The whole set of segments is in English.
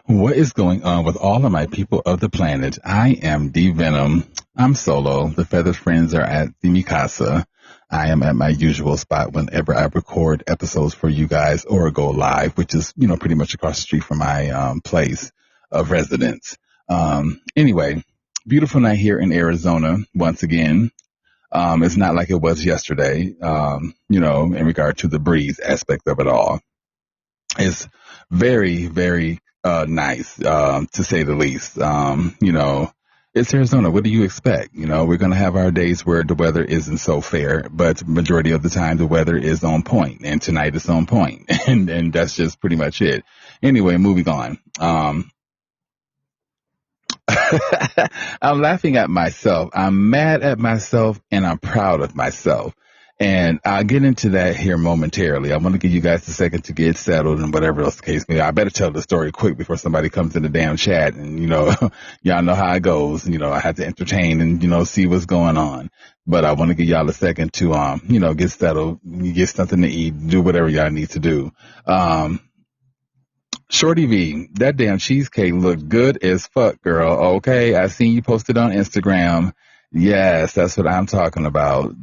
What is going on with all of my people of the planet? I am D Venom. I'm solo. The feathered friends are at the Mikasa. I am at my usual spot whenever I record episodes for you guys or go live, which is, pretty much across the street from my place of residence. Anyway, beautiful night here in Arizona once again. It's not like it was yesterday, in regard to the breeze aspect of it all. It's very, very nice, to say the least. It's Arizona. What do you expect? We're going to have our days where the weather isn't so fair, but majority of the time the weather is on point, and tonight is on point, and that's just pretty much it. Anyway, moving on. I'm laughing at myself. I'm mad at myself, and I'm proud of myself. And I'll get into that here momentarily. I want to give you guys a second to get settled and whatever else the case may be. I better tell the story quick before somebody comes in the damn chat. And, y'all know how it goes. I have to entertain and, see what's going on. But I want to give y'all a second to, get settled, get something to eat, do whatever y'all need to do. Shorty V, that damn cheesecake looked good as fuck, girl. Okay, I seen you posted on Instagram. Yes, that's what I'm talking about.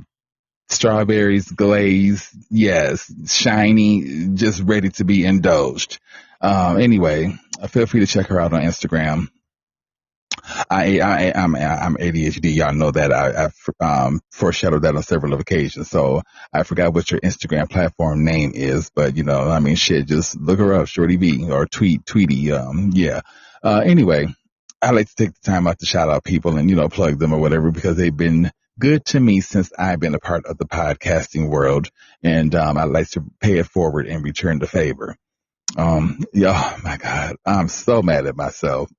Strawberries glazed, yes, shiny, just ready to be indulged. Anyway, feel free to check her out on Instagram. I'm ADHD. Y'all know that. I've foreshadowed that on several occasions. So I forgot what your Instagram platform name is, but shit, just look her up, Shorty V, or Tweety. Yeah. Anyway, I like to take the time out to shout out people and, plug them or whatever, because they've been good to me since I've been a part of the podcasting world. And, I like to pay it forward and return the favor. Oh my God, I'm so mad at myself.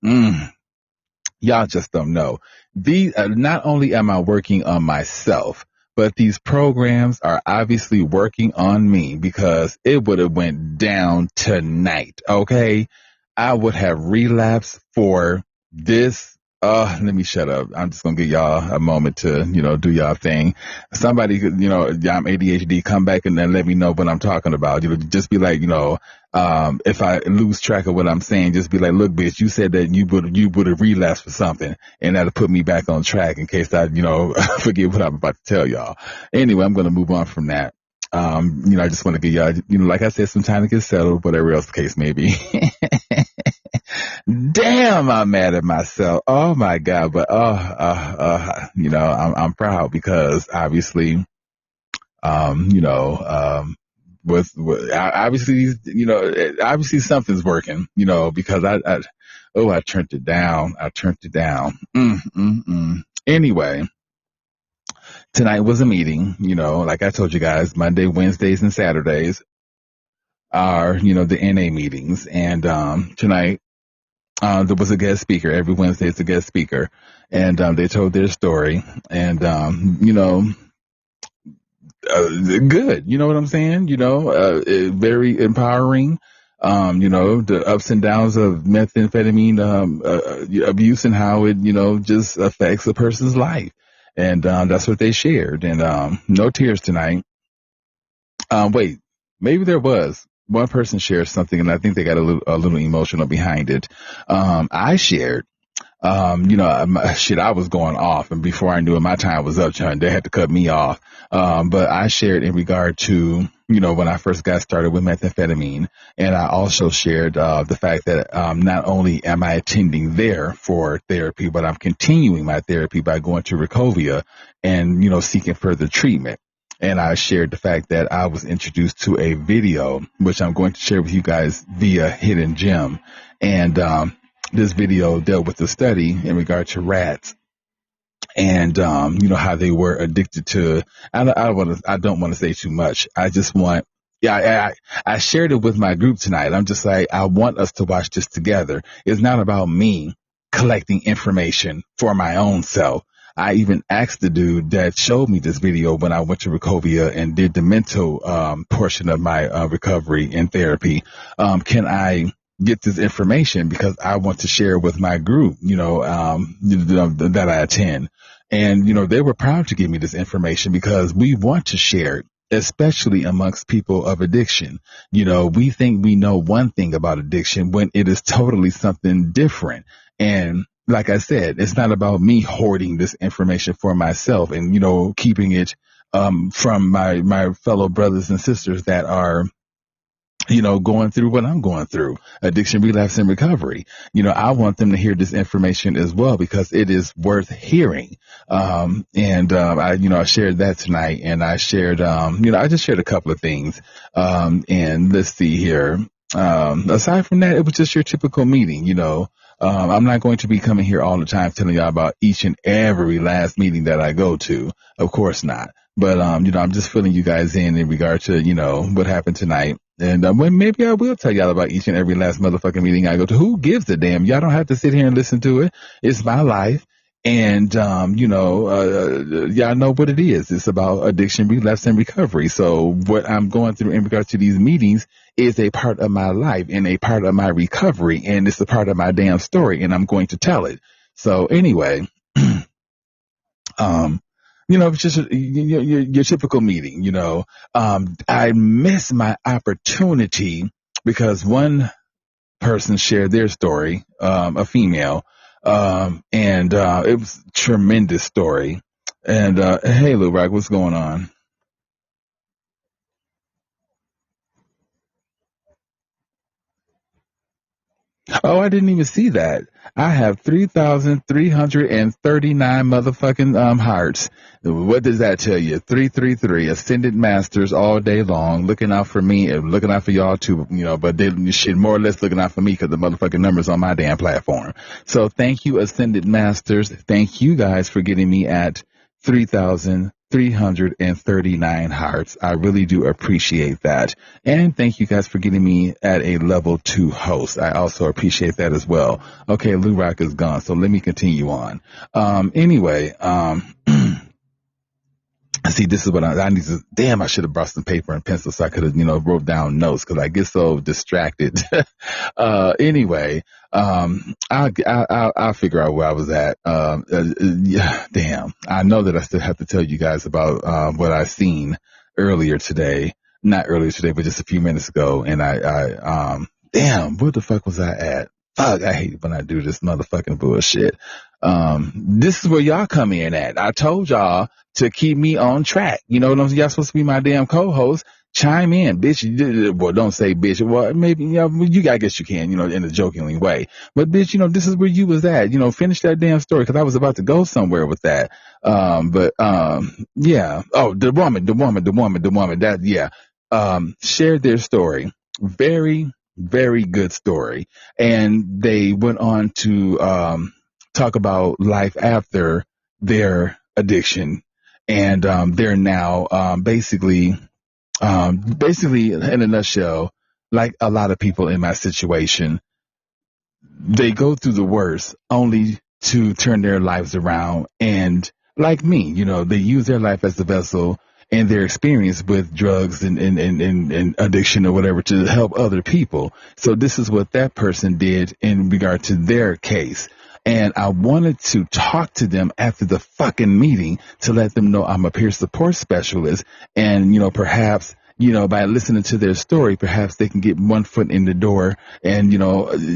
Y'all just don't know. Not only am I working on myself, but these programs are obviously working on me, because it would have went down tonight. Okay. I would have relapsed for this. Let me shut up. I'm just going to give y'all a moment to, do y'all thing. Somebody, I'm ADHD, come back and then let me know what I'm talking about. Just be like, if I lose track of what I'm saying, just be like, look, bitch, you said that you would have relapsed for something, and that'll put me back on track in case I, forget what I'm about to tell y'all. Anyway, I'm going to move on from that. I just want to give y'all, like I said, some time to get settled, whatever else the case may be. Damn, I'm mad at myself. Oh my God. But, I'm proud because obviously, with obviously, obviously something's working, because I turned it down. Anyway, tonight was a meeting, like I told you guys, Monday, Wednesdays, and Saturdays are, the NA meetings. And, tonight, there was a guest speaker. Every Wednesday it's a guest speaker, and they told their story, and good. You know what I'm saying? Very empowering. The ups and downs of methamphetamine abuse and how it just affects a person's life, and that's what they shared. And no tears tonight. Wait, maybe there was. One person shared something, and I think they got a little emotional behind it. I shared, shit, I was going off, and before I knew it, my time was up, John. They had to cut me off. But I shared in regard to, when I first got started with methamphetamine, and I also shared the fact that not only am I attending there for therapy, but I'm continuing my therapy by going to Recovia and, seeking further treatment. And I shared the fact that I was introduced to a video, which I'm going to share with you guys via Hidden Gem. And this video dealt with the study in regard to rats and, how they were addicted to, I don't want to say too much. I just want, I shared it with my group tonight. I'm just like, I want us to watch this together. It's not about me collecting information for my own self. I even asked the dude that showed me this video when I went to Recovia and did the mental portion of my recovery and therapy. Can I get this information, because I want to share with my group, that I attend. And, they were proud to give me this information because we want to share it especially amongst people of addiction. You know, we think we know one thing about addiction when it is totally something different. And like I said, it's not about me hoarding this information for myself and, you know, keeping it from my fellow brothers and sisters that are, you know, going through what I'm going through, addiction, relapse, and recovery. You know, I want them to hear this information as well because it is worth hearing. I shared that tonight, and I shared, I just shared a couple of things. And let's see here. Aside from that, it was just your typical meeting, you know. I'm not going to be coming here all the time telling y'all about each and every last meeting that I go to. Of course not. But, I'm just filling you guys in regard to, you know, what happened tonight. And maybe I will tell y'all about each and every last motherfucking meeting I go to. Who gives a damn? Y'all don't have to sit here and listen to it. It's my life. And, y'all know what it is. It's about addiction, relapse, and recovery. So what I'm going through in regard to these meetings is a part of my life and a part of my recovery. And it's a part of my damn story. And I'm going to tell it. So anyway, it's just your typical meeting, you know. I missed my opportunity because one person shared their story, a female, and it was a tremendous story. And hey, Lil Rock, what's going on? Oh, I didn't even see that. I have 3,339 motherfucking hearts. What does that tell you? 333 ascended masters all day long, looking out for me and looking out for y'all too, you know, but they shit more or less looking out for me because the motherfucking numbers on my damn platform. So thank you, ascended masters. Thank you guys for getting me at 3,339 hearts. I really do appreciate that. And thank you guys for getting me at a level 2 host. I also appreciate that as well. Okay, Lou Rock is gone, so let me continue on. Anyway, see, this is what I need to. Damn, I should have brought some paper and pencil so I could have, wrote down notes because I get so distracted. Anyway, I'll figure out where I was at. Yeah, damn. I know that I still have to tell you guys about what I seen earlier today. Not earlier today, but just a few minutes ago. And damn, where the fuck was I at? Fuck, I hate when I do this motherfucking bullshit. This is where y'all come in at. I told y'all to keep me on track. You know what I'm saying? Y'all supposed to be my damn co-host. Chime in, bitch. Well, don't say bitch. Well, maybe, I guess you can, in a jokingly way. But bitch, this is where you was at. Finish that damn story because I was about to go somewhere with that. Yeah. Oh, the woman. That, yeah. Shared their story. Very, very good story. And they went on to, talk about life after their addiction. And they're now basically in a nutshell, like a lot of people in my situation, they go through the worst only to turn their lives around. And like me, they use their life as the vessel and their experience with drugs and addiction or whatever to help other people. So this is what that person did in regard to their case. And I wanted to talk to them after the fucking meeting to let them know I'm a peer support specialist. And, perhaps, by listening to their story, perhaps they can get one foot in the door. And,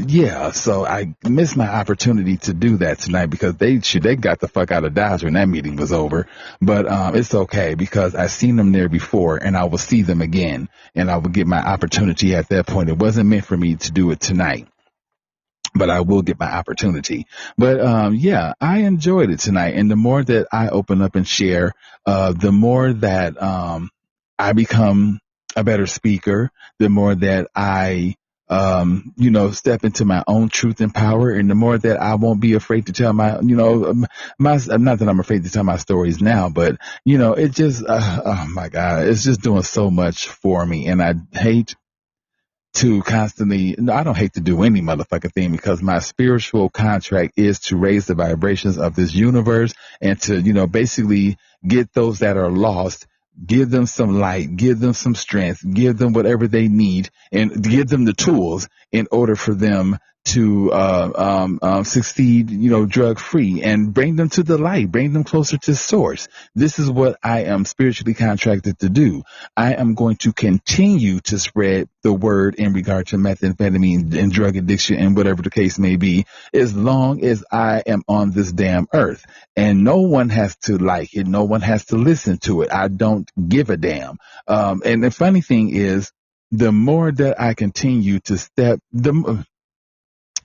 yeah, so I missed my opportunity to do that tonight because they got the fuck out of Dodge when that meeting was over. But it's okay because I've seen them there before and I will see them again and I will get my opportunity at that point. It wasn't meant for me to do it tonight, but I will get my opportunity. But yeah, I enjoyed it tonight. And the more that I open up and share, the more that I become a better speaker, the more that I step into my own truth and power, and the more that I won't be afraid to tell my, not that I'm afraid to tell my stories now, but, it just, oh my God, it's just doing so much for me. And I hate to constantly, no, I don't hate to do any motherfucking thing because my spiritual contract is to raise the vibrations of this universe and to, basically get those that are lost, give them some light, give them some strength, give them whatever they need and give them the tools in order for them to succeed, drug free, and bring them to the light, bring them closer to source. This is what I am spiritually contracted to do. I am going to continue to spread the word in regard to methamphetamine and drug addiction and whatever the case may be, as long as I am on this damn earth. And no one has to like it. No one has to listen to it. I don't give a damn. And the funny thing is, the more that I continue to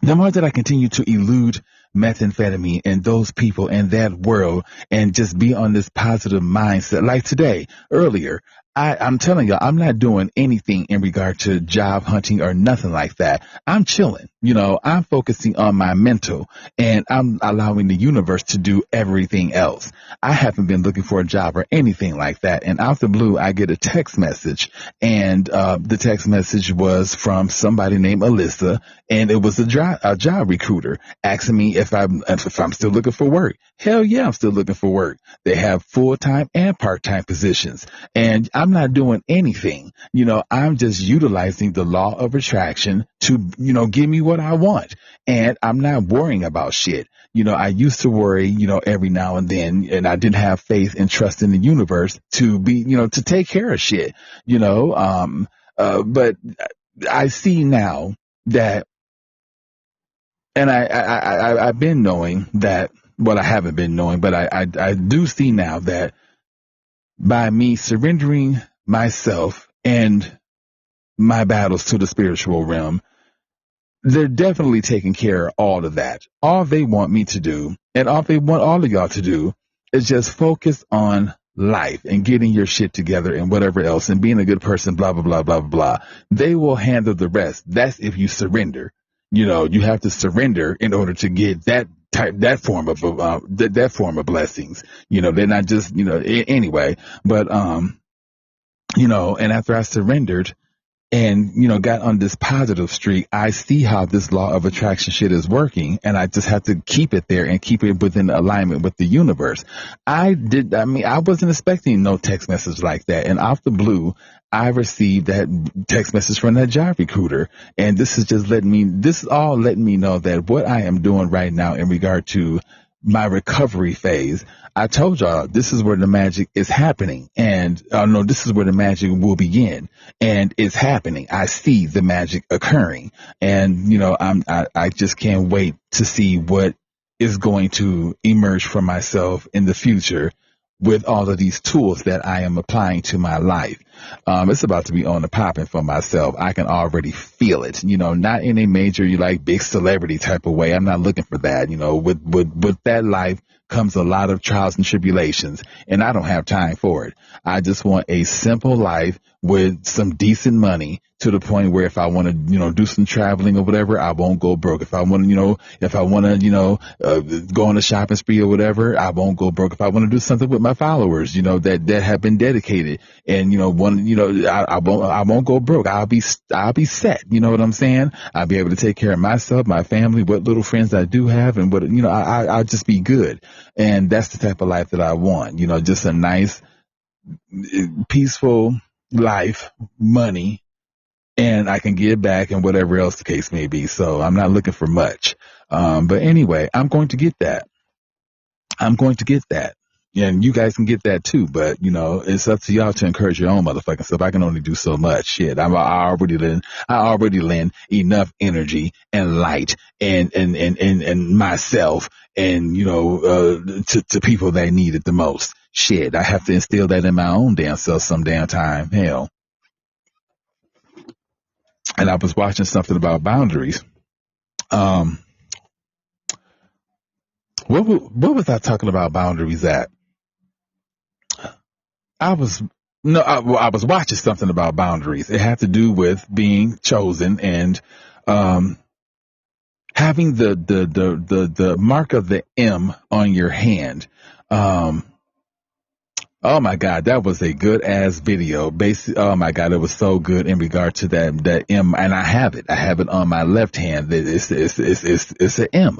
the more that I continue to elude methamphetamine and those people in that world and just be on this positive mindset, like today, earlier, I'm telling you, I'm not doing anything in regard to job hunting or nothing like that. I'm chilling. I'm focusing on my mental, and I'm allowing the universe to do everything else. I haven't been looking for a job or anything like that. And out the blue, I get a text message, and the text message was from somebody named Alyssa, and it was a job recruiter asking me if I'm still looking for work. Hell yeah, I'm still looking for work. They have full-time and part-time positions, and I'm not doing anything. I'm just utilizing the law of attraction to, give me what I want. And I'm not worrying about shit. I used to worry, every now and then, and I didn't have faith and trust in the universe to be, to take care of shit, but I see now that, and I've been knowing that, well, I haven't been knowing, but I do see now that by me surrendering myself and my battles to the spiritual realm, they're definitely taking care of all of that. All they want me to do, and all they want all of y'all to do, is just focus on life and getting your shit together and whatever else and being a good person, blah, blah, blah, blah, blah. They will handle the rest. That's if you surrender. You have to surrender in order to get that form of blessings. They're not just, anyway, but, and after I surrendered and, got on this positive streak, I see how this law of attraction shit is working, and I just have to keep it there and keep it within alignment with the universe. I wasn't expecting no text message like that, and off the blue, I received that text message from that job recruiter, and this is all letting me know that what I am doing right now in regard to my recovery phase, I told y'all this is where the magic is happening, and no, this is where the magic will begin, and it's happening. I see the magic occurring, and I just can't wait to see what is going to emerge from myself in the future with all of these tools that I am applying to my life. It's about to be on the popping for myself. I can already feel it, not in a major, big celebrity type of way. I'm not looking for that. With that life comes a lot of trials and tribulations, and I don't have time for it. I just want a simple life with some decent money, to the point where if I want to, do some traveling or whatever, I won't go broke. If I want to, go on a shopping spree or whatever, I won't go broke. If I want to do something with my followers, that have been dedicated, and, I won't go broke. I'll be set. You know what I'm saying? I'll be able to take care of myself, my family, what little friends I do have, and what, I'll just be good. And that's the type of life that I want, just a nice, peaceful life, money, and I can give back and whatever else the case may be. So I'm not looking for much. But anyway, I'm going to get that. And you guys can get that too. But, it's up to y'all to encourage your own motherfucking self. I can only do so much. Shit. I already lend enough energy and light and myself and, to people that need it the most. Shit. I have to instill that in my own damn self some damn time. Hell. And I was watching something about boundaries. What was I talking about boundaries at? I was watching something about boundaries. It had to do with being chosen and having the mark of the M on your hand. Oh my God, that was a good ass video. Oh my God, it was so good in regard to that M, and I have it on my left hand. It's an M.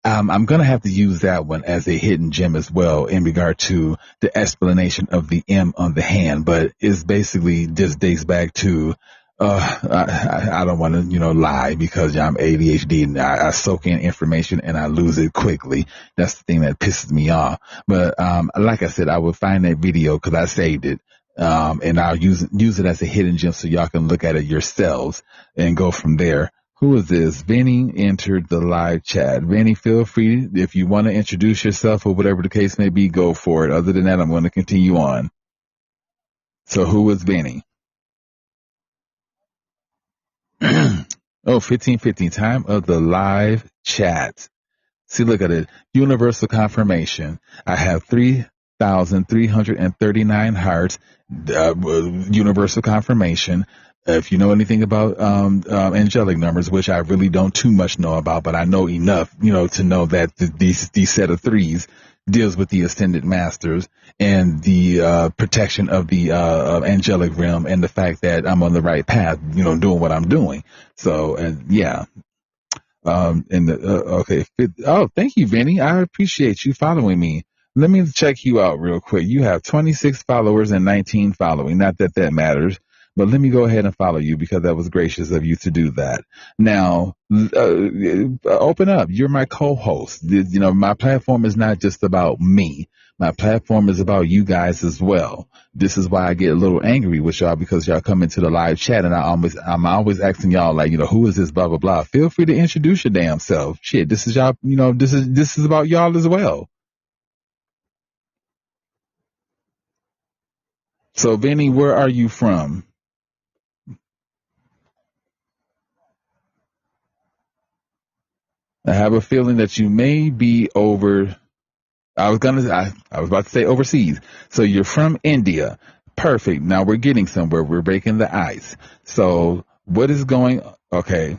I'm going to have to use that one as a hidden gem as well in regard to the explanation of the M on the hand, but it's basically just dates back to, I don't want to, lie because I'm ADHD and I soak in information and I lose it quickly. That's the thing that pisses me off. But, like I said, I will find that video because I saved it. And I'll use it as a hidden gem so y'all can look at it yourselves and go from there. Who is this? Vinny entered the live chat. Vinny, feel free if you want to introduce yourself or whatever the case may be, go for it. Other than that, I'm going to continue on. So who is Vinny? Oh, 15:15, time of the live chat. See, look at it. Universal confirmation. I have 3,339 hearts. Universal confirmation. If you know anything about angelic numbers, which I really don't too much know about, but I know enough, to know that these set of threes deals with the ascended masters and the protection of the angelic realm and the fact that I'm on the right path, doing what I'm doing. So, yeah. Okay. Oh, thank you, Vinny. I appreciate you following me. Let me check you out real quick. You have 26 followers and 19 following. Not that that matters, but let me go ahead and follow you because that was gracious of you to do that. Now, open up. You're my co-host. My platform is not just about me. My platform is about you guys as well. This is why I get a little angry with y'all because y'all come into the live chat and I'm always asking y'all like, who is this, blah, blah, blah. Feel free to introduce your damn self. Shit, this is y'all, this is about y'all as well. So, Vinny, where are you from? I have a feeling that you may be over. I was about to say overseas. So you're from India. Perfect. Now we're getting somewhere. We're breaking the ice. So what is going? Okay.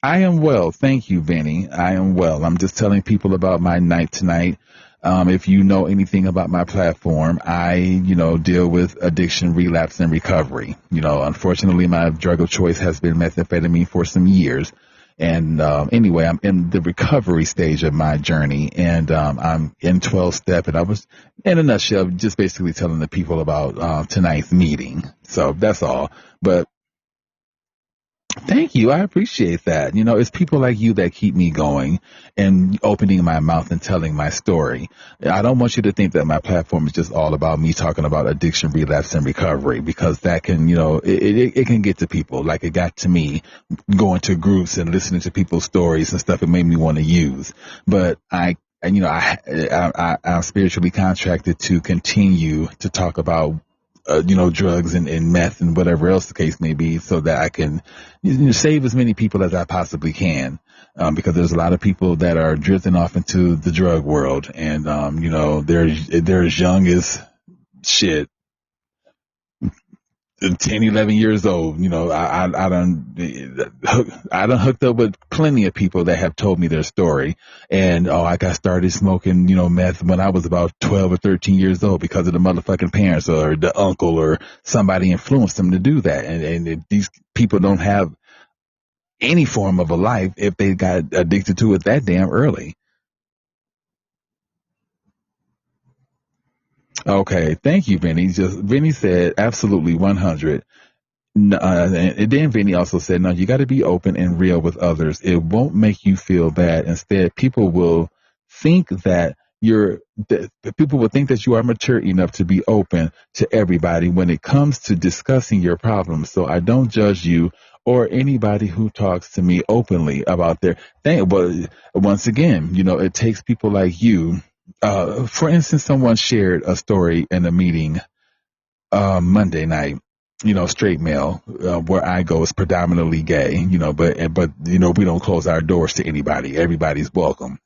I am well. Thank you, Vinny. I am well. I'm just telling people about my night tonight. If you know anything about my platform, I, deal with addiction, relapse, and recovery. Unfortunately, my drug of choice has been methamphetamine for some years. And anyway, I'm in the recovery stage of my journey, and I'm in 12 step. And I was, in a nutshell, just basically telling the people about tonight's meeting. So that's all. But thank you. I appreciate that. It's people like you that keep me going and opening my mouth and telling my story. I don't want you to think that my platform is just all about me talking about addiction, relapse, and recovery because that can, it can get to people like it got to me going to groups and listening to people's stories and stuff. It made me want to use, but I'm spiritually contracted to continue to talk about drugs and meth and whatever else the case may be so that I can save as many people as I possibly can. Because there's a lot of people that are drifting off into the drug world and, they're as young as shit. 10, 11 years old, I done hooked up with plenty of people that have told me their story. And, I got started smoking, meth when I was about 12 or 13 years old because of the motherfucking parents or the uncle or somebody influenced them to do that. And these people don't have any form of a life if they got addicted to it that damn early. Okay. Thank you, Vinny. Vinny said absolutely 100. No, and then Vinny also said, no, you got to be open and real with others. It won't make you feel bad. Instead, people will think that people will think that you are mature enough to be open to everybody when it comes to discussing your problems. So I don't judge you or anybody who talks to me openly about their thing. But once again, it takes people like you. For instance, someone shared a story in a meeting Monday night, straight male, where I go is predominantly gay, but we don't close our doors to anybody. Everybody's welcome.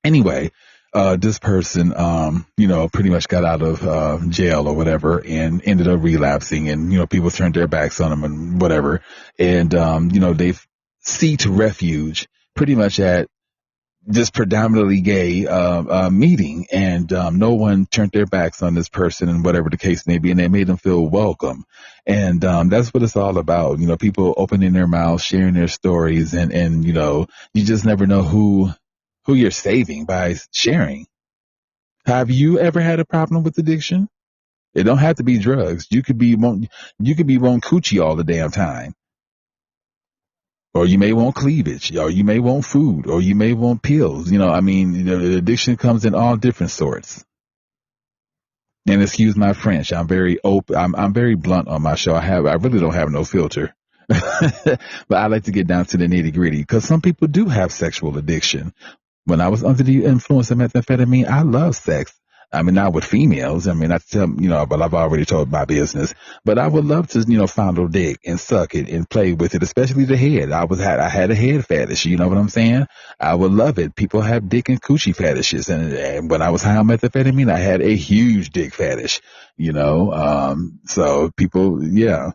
Anyway, this person, pretty much got out of jail or whatever and ended up relapsing and, people turned their backs on him and whatever. And, they've seeked refuge pretty much at this predominantly gay meeting, and no one turned their backs on this person and whatever the case may be, and they made them feel welcome. And that's what it's all about. People opening their mouths, sharing their stories, and you just never know who you're saving by sharing. Have you ever had a problem with addiction? It don't have to be drugs. You could be want coochie all the damn time. Or you may want cleavage, or you may want food, or you may want pills. I mean, the addiction comes in all different sorts. And excuse my French, I'm very open. I'm very blunt on my show. I really don't have no filter. But I like to get down to the nitty gritty because some people do have sexual addiction. When I was under the influence of methamphetamine, I love sex. I mean, not with females. I mean, I tell, but I've already told my business. But I would love to, fondle dick and suck it and play with it, especially the head. I had a head fetish. You know what I'm saying? I would love it. People have dick and coochie fetishes. And when I was high on methamphetamine, I had a huge dick fetish, so people, yeah.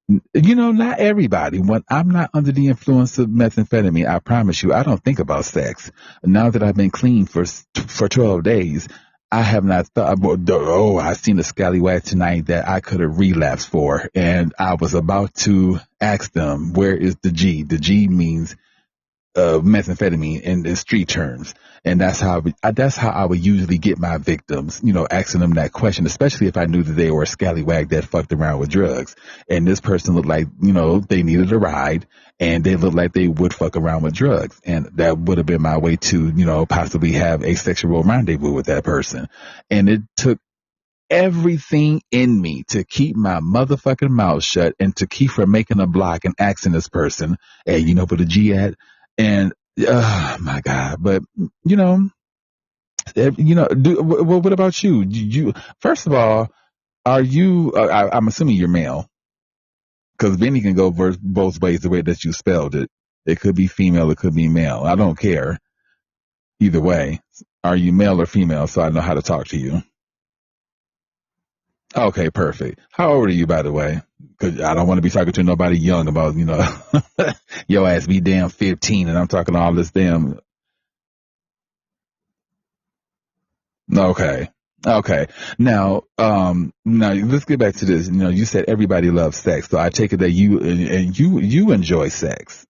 Not everybody. When I'm not under the influence of methamphetamine, I promise you, I don't think about sex. Now that I've been clean for 12 days, I have not thought, I seen a scallywag tonight that I could have relapsed for. And I was about to ask them, where is the G? The G means methamphetamine in street terms. And that's how I would usually get my victims, asking them that question, especially if I knew that they were a scallywag that fucked around with drugs. And this person looked like, they needed a ride and they looked like they would fuck around with drugs. And that would have been my way to, possibly have a sexual rendezvous with that person. And it took everything in me to keep my motherfucking mouth shut and to keep from making a block and asking this person, hey, you know where the G at? And oh my God! But what about you? First of all, are you? I'm assuming you're male, because Benny can go both ways the way that you spelled it. It could be female, it could be male. I don't care either way. Are you male or female? So I know how to talk to you. Okay, perfect. How old are you, by the way? Because I don't want to be talking to nobody young about, your ass be damn 15 and I'm talking all this damn. Okay. Okay. Now let's get back to this. You said everybody loves sex. So I take it that you enjoy sex.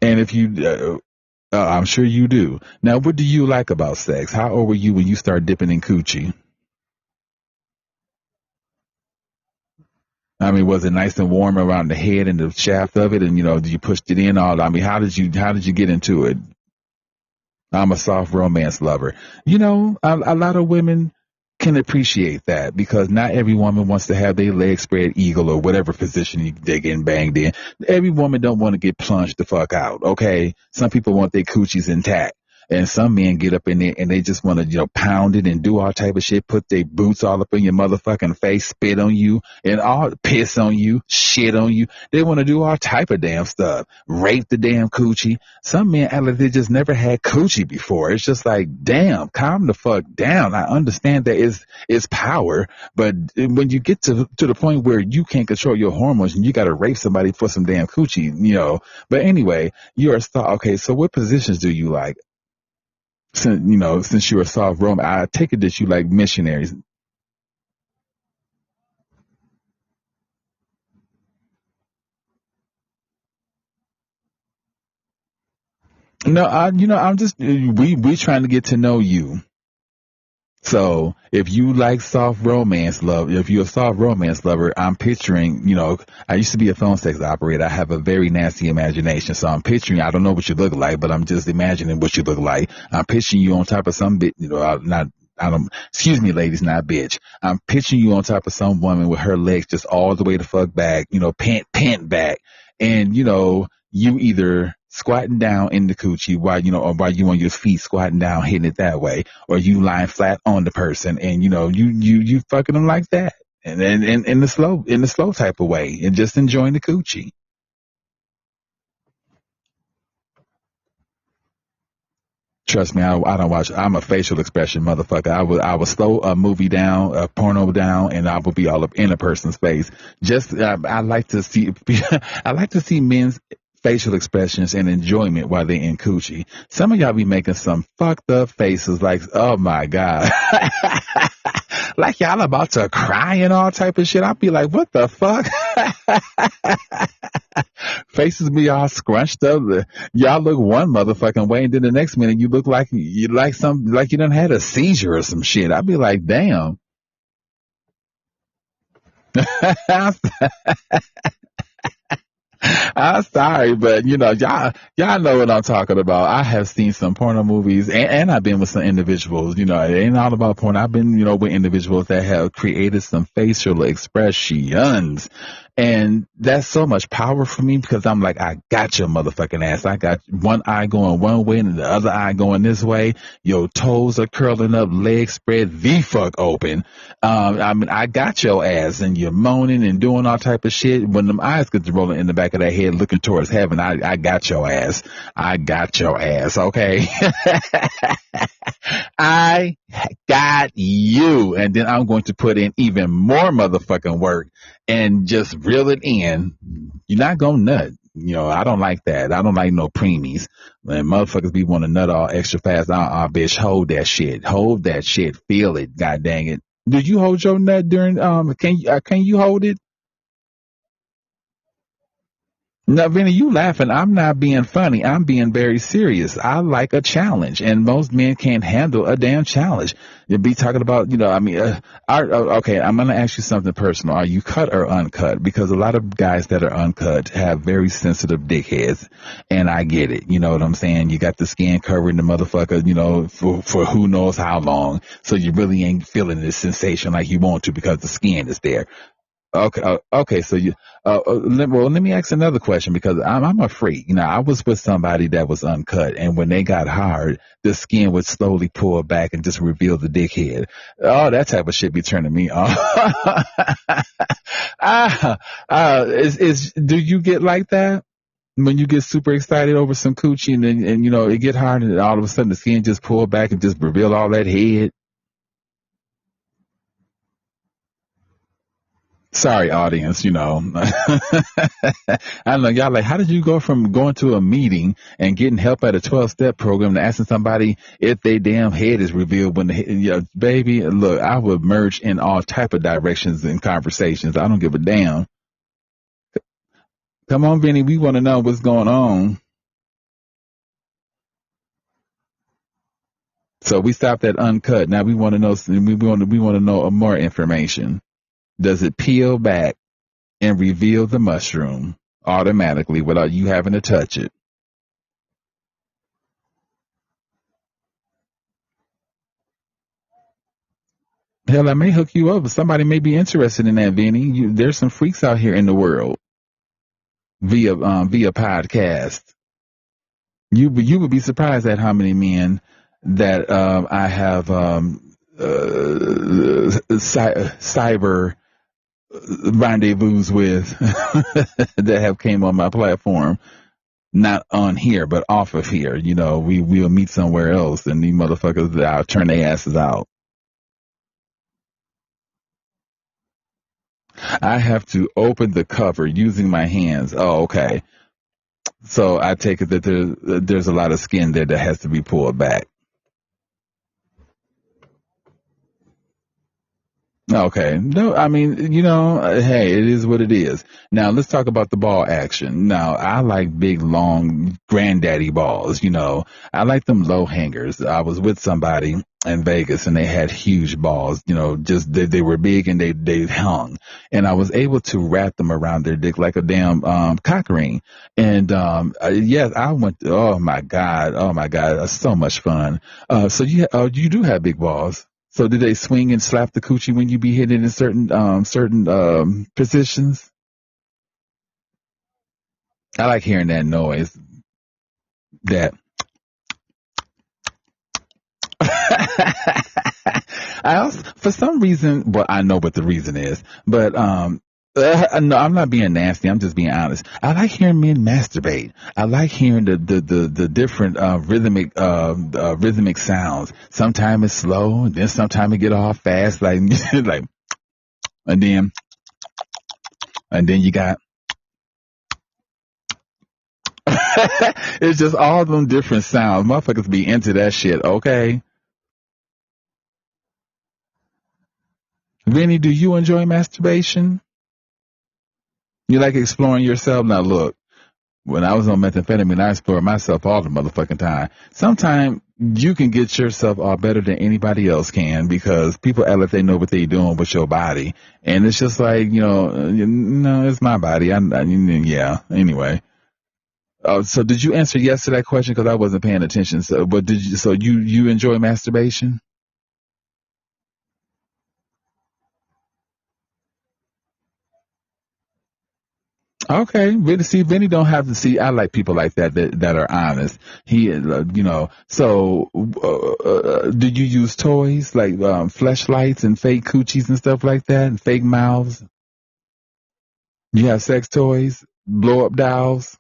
And if I'm sure you do. Now, what do you like about sex? How old were you when you started dipping in coochie? I mean, was it nice and warm around the head and the shaft of it? And you pushed it in all? I mean, how did you get into it? I'm a soft romance lover. A lot of women can appreciate that because not every woman wants to have their legs spread eagle or whatever position they're getting banged in. Every woman don't want to get plunged the fuck out. Okay. Some people want their coochies intact. And some men get up in there and they just want to, pound it and do all type of shit, put their boots all up in your motherfucking face, spit on you and all piss on you, shit on you. They want to do all type of damn stuff, rape the damn coochie. Some men act like they just never had coochie before. It's just like, damn, calm the fuck down. I understand that it's power, but when you get to the point where you can't control your hormones and you got to rape somebody for some damn coochie, but anyway, you're a star. Okay. So what positions do you like? Since you're a soft Roman, I take it that you like missionaries. No, I'm just we trying to get to know you. So if you like soft romance love, if you're a soft romance lover, I'm picturing, I used to be a phone sex operator. I have a very nasty imagination. So I'm picturing, I don't know what you look like, but I'm just imagining what you look like. I'm picturing you on top of some bit, not, I don't, excuse me, ladies, not bitch. I'm picturing you on top of some woman with her legs just all the way the fuck back, pant back. And, you either squatting down in the coochie or while you on your feet squatting down, hitting it that way, or you lying flat on the person and, you fucking them like that. And then in the slow type of way and just enjoying the coochie. Trust me, I don't watch. I'm a facial expression motherfucker. I would slow a movie down, a porno down, and I would be all up in a person's face. Just I like to see I like to see men's facial expressions and enjoyment while they're in coochie. Some of y'all be making some fucked up faces like, oh my God. Like y'all about to cry and all type of shit. I'll be like, what the fuck? faces be all scrunched up. Y'all look one motherfucking way, and then the next minute you look like like you done had a seizure or some shit. I'd be like, damn. I'm sorry, but y'all know what I'm talking about. I have seen some porno movies, and I've been with some individuals. It ain't all about porn. I've been, with individuals that have created some facial expressions, and that's so much power for me because I'm like, I got your motherfucking ass. I got one eye going one way and the other eye going this way. Your toes are curling up, legs spread the fuck open. I mean, I got your ass, and you're moaning and doing all type of shit. When them eyes get to rolling in the back of that head, looking towards heaven, I got your ass. I got your ass. Okay, I got you, and then I'm going to put in even more motherfucking work and just reel it in. You're not gonna nut. I don't like that. I don't like no preemies. Man, motherfuckers be want to nut all extra fast. Bitch, hold that shit. Hold that shit. Feel it. God dang it. Did you hold your nut during? Can you hold it? No, Vinny, you laughing. I'm not being funny. I'm being very serious. I like a challenge, and most men can't handle a damn challenge. You'll be talking about, okay, I'm going to ask you something personal. Are you cut or uncut? Because a lot of guys that are uncut have very sensitive dickheads, and I get it. You know what I'm saying? You got the skin covering the motherfucker, for who knows how long, so you really ain't feeling this sensation like you want to because the skin is there. Okay, okay. So let me ask another question because I'm a freak. I was with somebody that was uncut, and when they got hard, the skin would slowly pull back and just reveal the dickhead. Oh, that type of shit be turning me on. Do you get like that when you get super excited over some coochie and it get hard and all of a sudden the skin just pull back and just reveal all that head? Sorry, audience, I know y'all like, how did you go from going to a meeting and getting help at a 12-step program to asking somebody if they damn head is revealed when baby, look, I would merge in all type of directions in conversations. I don't give a damn. Come on, Vinny, we want to know what's going on. So we stopped at uncut. Now we want to know, we want to know more information. Does it peel back and reveal the mushroom automatically without you having to touch it? Hell, I may hook you up. Somebody may be interested in that, Vinny. There's some freaks out here in the world via podcast. You would be surprised at how many men that I have cyber rendezvous with that have came on my platform. Not on here, but off of here. We'll meet somewhere else, and these motherfuckers, I'll turn their asses out. I have to open the cover using my hands. Oh, okay. So I take it that there's a lot of skin there that has to be pulled back. Okay. No, I mean, hey, it is what it is. Now let's talk about the ball action. Now I like big, long granddaddy balls, I like them low hangers. I was with somebody in Vegas and they had huge balls, just they were big and they hung. And I was able to wrap them around their dick like a damn cock ring. And yes, I went, oh my God, so much fun. So you do have big balls. So do they swing and slap the coochie when you be hitting in certain positions? I like hearing that noise. That I also, for some reason, well, I know what the reason is, but no, I'm not being nasty. I'm just being honest. I like hearing men masturbate. I like hearing the different rhythmic sounds. Sometimes it's slow, and then sometimes it get all fast, like like, and then you got. It's just all them different sounds. Motherfuckers be into that shit. Okay, Vinny, do you enjoy masturbation? You like exploring yourself? Now look. When I was on methamphetamine, I explored myself all the motherfucking time. Sometimes you can get yourself all better than anybody else can because people act like they know what they're doing with your body. And it's just like, no, it's my body. Yeah. Anyway. So did you answer yes to that question? Because I wasn't paying attention. So, but did you? So you enjoy masturbation? Okay, Benny. See, Benny don't have to see. I like people like that are honest. So do you use toys like fleshlights and fake coochies and stuff like that, and fake mouths? You have sex toys, blow up dolls.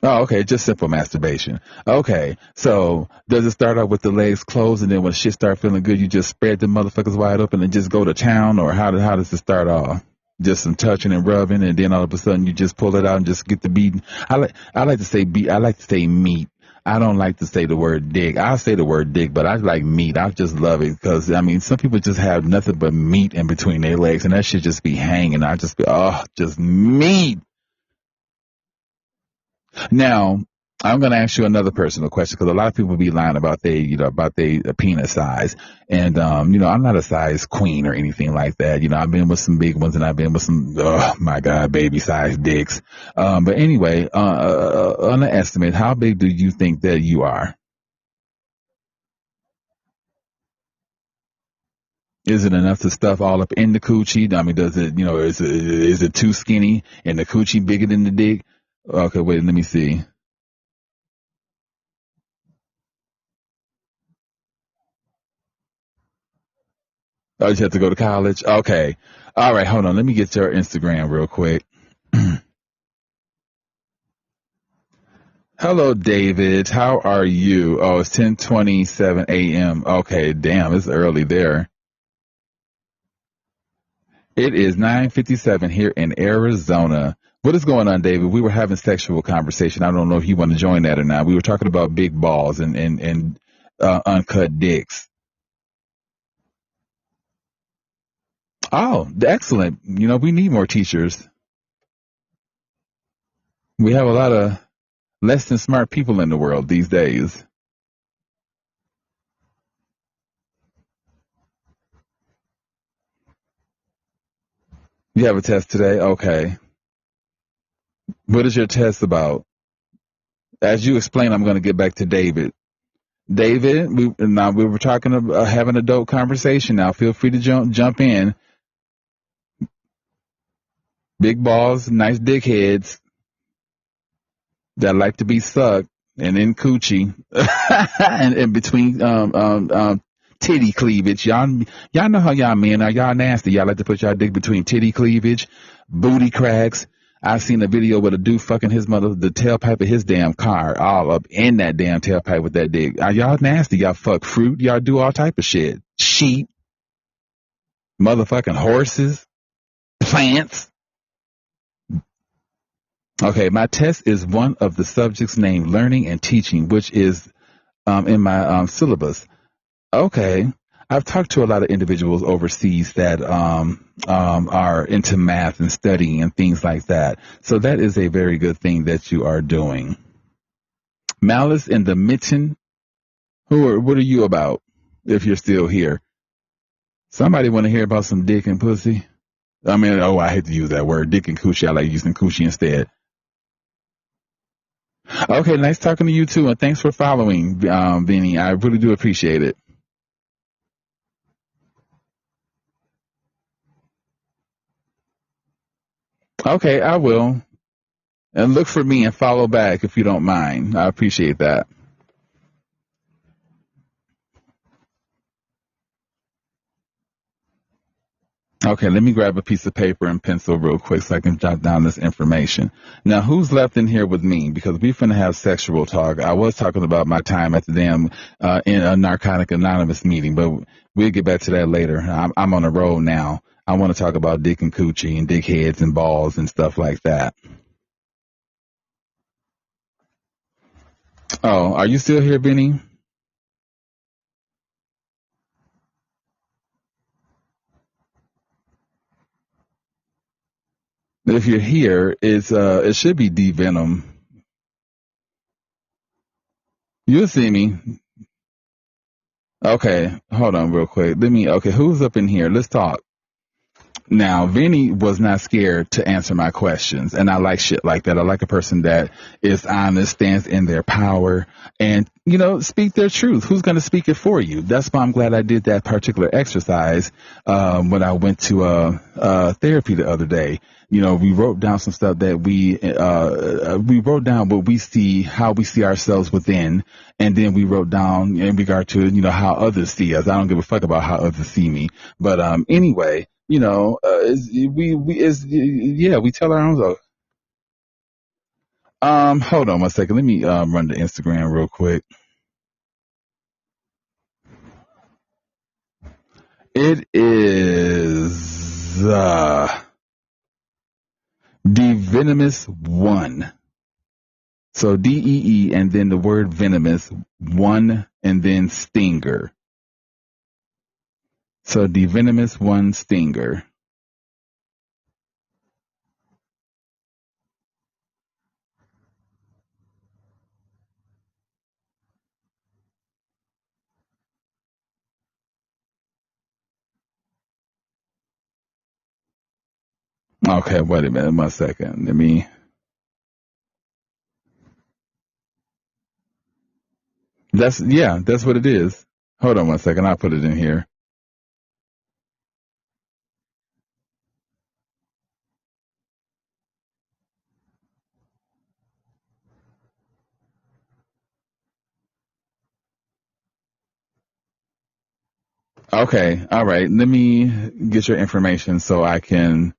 Oh, okay, just simple masturbation. Okay, so does it start out with the legs closed, and then when shit start feeling good, you just spread the motherfuckers wide open and just go to town, or how does it start off? Just some touching and rubbing, and then all of a sudden you just pull it out and just get the beating. I like to say beat. I like to say meat. I don't like to say the word dick. I say the word dick, but I like meat. I just love it because I mean, some people just have nothing but meat in between their legs, and that shit just be hanging. I just be just meat. Now, I'm going to ask you another personal question because a lot of people be lying about their penis size. And, I'm not a size queen or anything like that. I've been with some big ones and I've been with some, oh my God, baby size dicks. But anyway, on an estimate, how big do you think that you are? Is it enough to stuff all up in the coochie? I mean, does it, is it too skinny and the coochie bigger than the dick? Okay, wait, let me see. Oh, you have to go to college? Okay. All right, hold on. Let me get your Instagram real quick. Hello, David. How are you? Oh, it's 10:27 a.m. Okay, damn, it's early there. It is 9:57 here in Arizona. What is going on, David? We were having sexual conversation. I don't know if you want to join that or not. We were talking about big balls and uncut dicks. Oh, excellent. We need more teachers. We have a lot of less than smart people in the world these days. You have a test today? Okay. What is your test about? As you explain, I'm going to get back to David. David, we were talking about having a dope conversation. Now, feel free to jump in. Big balls, nice dick heads that like to be sucked, and in coochie, and in between titty cleavage. Y'all know how y'all men are. Y'all nasty. Y'all like to put y'all dick between titty cleavage, booty cracks. I seen a video with a dude fucking his mother, the tailpipe of his damn car, all up in that damn tailpipe with that dick. Y'all nasty. Y'all fuck fruit. Y'all do all type of shit. Sheep, motherfucking horses, plants. Okay, my test is one of the subjects named learning and teaching, which is in my syllabus. Okay. I've talked to a lot of individuals overseas that are into math and studying and things like that. So that is a very good thing that you are doing. Malice in the Mitten. What are you about if you're still here? Somebody want to hear about some dick and pussy? I mean, I hate to use that word, dick and coochie. I like using coochie instead. Okay, nice talking to you too, and thanks for following, Vinny. I really do appreciate it. Okay, I will. And look for me and follow back if you don't mind. I appreciate that. Okay, let me grab a piece of paper and pencil real quick so I can jot down this information. Now, who's left in here with me? Because we finna have sexual talk. I was talking about my time at the damn in a Narcotic Anonymous meeting, but we'll get back to that later. I'm on a roll now. I want to talk about dick and coochie and dick heads and balls and stuff like that. Oh, are you still here, Benny? If you're here, it should be D Venom. You'll see me. Okay, hold on real quick. Okay, who's up in here? Let's talk. Now, Vinny was not scared to answer my questions, and I like shit like that. I like a person that is honest, stands in their power, and, speak their truth. Who's going to speak it for you? That's why I'm glad I did that particular exercise when I went to therapy the other day. We wrote down some stuff that we wrote down what we see, how we see ourselves within, and then we wrote down in regard to, how others see us. I don't give a fuck about how others see me. But anyway, we tell our own stuff. Hold on one second. Let me run the Instagram real quick. It is the Venomous One. So DEE and then the word venomous, one, and then stinger. So the Venomous One stinger. Okay, wait a minute, 1 second. That's what it is. Hold on 1 second. I'll put it in here. Okay, all right. Let me get your information so I can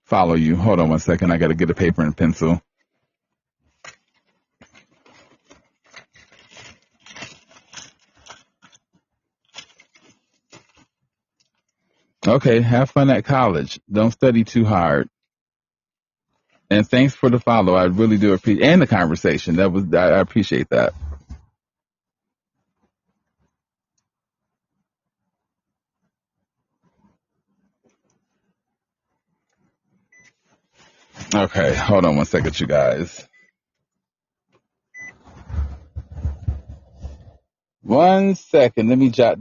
follow you. Hold on 1 second. I got to get a paper and pencil. Okay, have fun at college. Don't study too hard. And thanks for the follow. I really do appreciate and the conversation. I appreciate that. Okay, hold on 1 second, you guys. 1 second. Let me jot.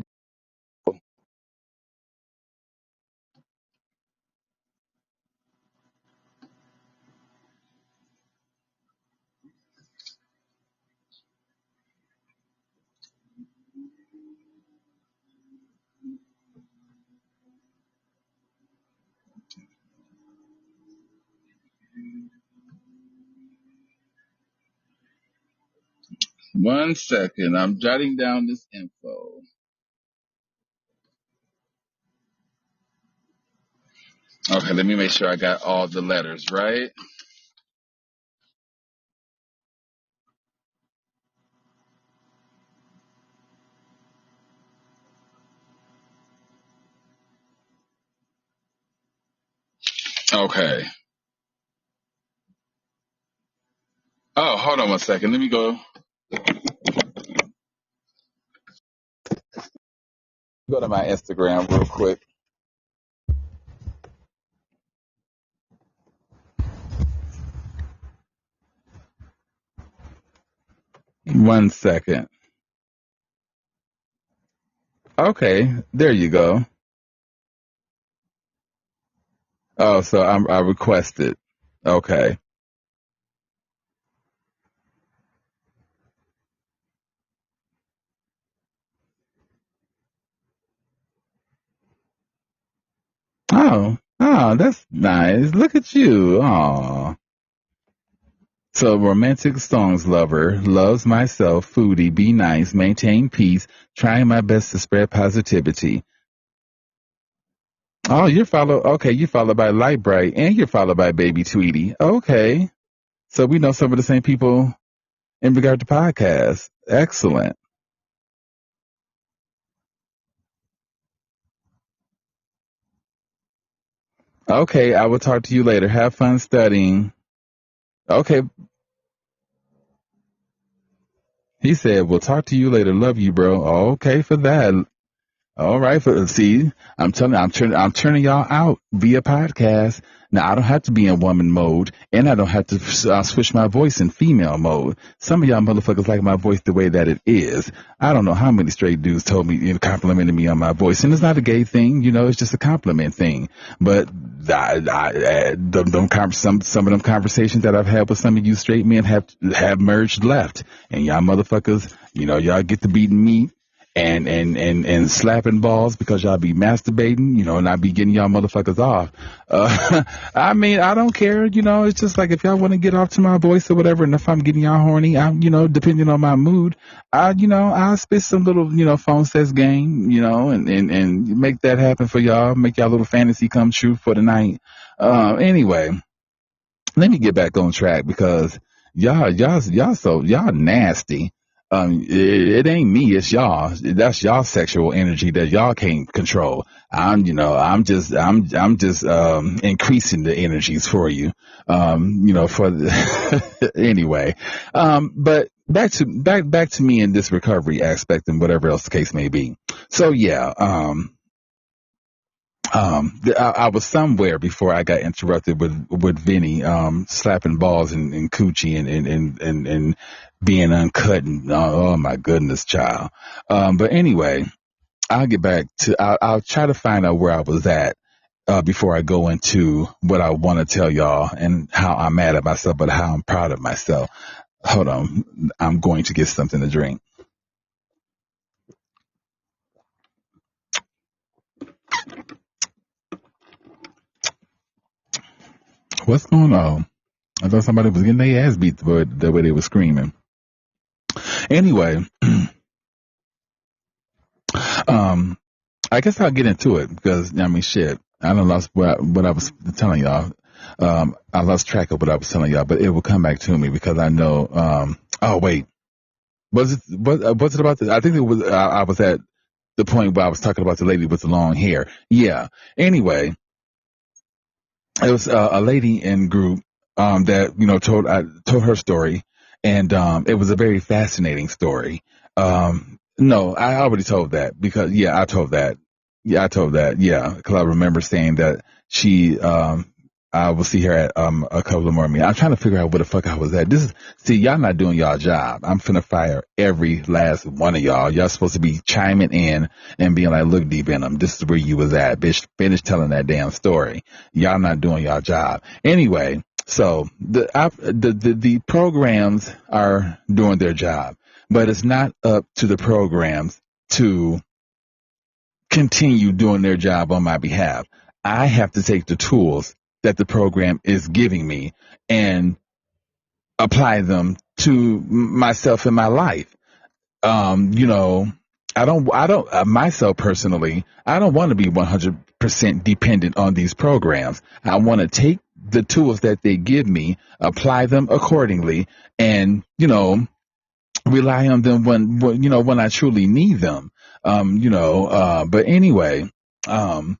One second. I'm jotting down this info. Okay, let me make sure I got all the letters right. Okay. Oh, hold on 1 second. Let me go to my Instagram real quick. One second. Okay, there you go. Oh, so I requested. Okay. Oh, that's nice. Look at you. Oh. So romantic songs lover, loves myself, foodie, be nice, maintain peace, trying my best to spread positivity. Oh, you're followed by Light Bright and you're followed by Baby Tweety. Okay. So we know some of the same people in regard to podcasts. Excellent. Okay, I will talk to you later. Have fun studying. Okay. He said, we'll talk to you later. Love you, bro. Okay for that. All right. See, I'm turning y'all out via podcast. Now I don't have to be in woman mode, and I don't have to switch my voice in female mode. Some of y'all motherfuckers like my voice the way that it is. I don't know how many straight dudes told me, complimented me on my voice, and it's not a gay thing, it's just a compliment thing. But some of them conversations that I've had with some of you straight men have merged left, and y'all motherfuckers, y'all get to beating me and slapping balls because y'all be masturbating, and I be getting y'all motherfuckers off. I mean, I don't care, it's just like if y'all want to get off to my voice or whatever, and if I'm getting y'all horny, depending on my mood, I'll spit some little, phone sex game, and make that happen for y'all, make y'all little fantasy come true for the night. Anyway, let me get back on track because y'all nasty. It ain't me, it's y'all. That's y'all sexual energy that y'all can't control. I'm just increasing the energies for you. For the anyway. But back to me in this recovery aspect and whatever else the case may be. So yeah, I was somewhere before I got interrupted with Vinny, slapping balls and coochie and being uncut and oh my goodness, child. But anyway, I'll try to find out where I was at, before I go into what I want to tell y'all and how I'm mad at myself, but how I'm proud of myself. Hold on. I'm going to get something to drink. What's going on? I thought somebody was getting their ass beat the way they were screaming. Anyway, I guess I'll get into it because shit. I don't lost what I was telling y'all. I lost track of what I was telling y'all, but it will come back to me because I know. Oh wait, was it about I think it was. I was at the point where I was talking about the lady with the long hair. Yeah. Anyway, it was a lady in group that told her story, and it was a very fascinating story. No, I already told that because I told that. Yeah, I told that. Yeah, because I remember saying that she I will see her at a couple of more meetings. I'm trying to figure out where the fuck I was at. Y'all not doing y'all job. I'm finna fire every last one of y'all. Y'all supposed to be chiming in and being like, look, D Venom, this is where you was at, bitch. Finish telling that damn story. Y'all not doing y'all job. Anyway, so the programs are doing their job, but it's not up to the programs to continue doing their job on my behalf. I have to take the tools that the program is giving me and apply them to myself in my life. Myself personally, I don't want to be 100% dependent on these programs. I want to take the tools that they give me, apply them accordingly, and, rely on them when I truly need them. But anyway, I'm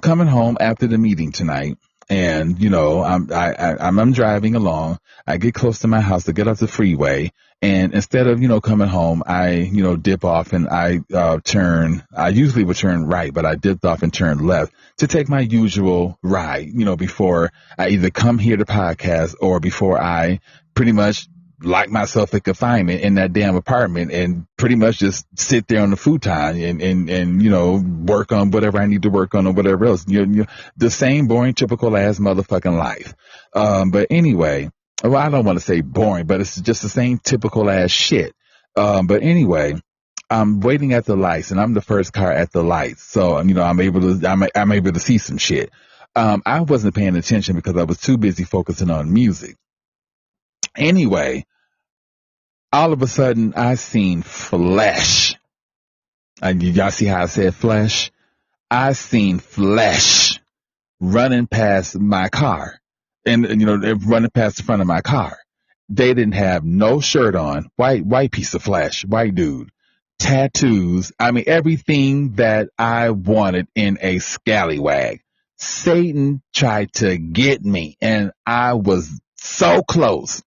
coming home after the meeting tonight, and I'm driving along. I get close to my house to get off the freeway, and instead of coming home, I dip off and I turn. I usually would turn right, but I dipped off and turned left to take my usual ride. Before I either come here to podcast or before I pretty much lock myself in confinement in that damn apartment and pretty much just sit there on the futon and work on whatever I need to work on or whatever else. The same boring, typical ass motherfucking life. But anyway, well, I don't want to say boring, but it's just the same typical ass shit. But anyway, I'm waiting at the lights and I'm the first car at the lights. So, I'm able to see some shit. I wasn't paying attention because I was too busy focusing on music. Anyway, all of a sudden, I seen flesh. Y'all see how I said flesh? I seen flesh running past my car, and running past the front of my car. They didn't have no shirt on. White piece of flesh. White dude. Tattoos. Everything that I wanted in a scallywag. Satan tried to get me, and I was so close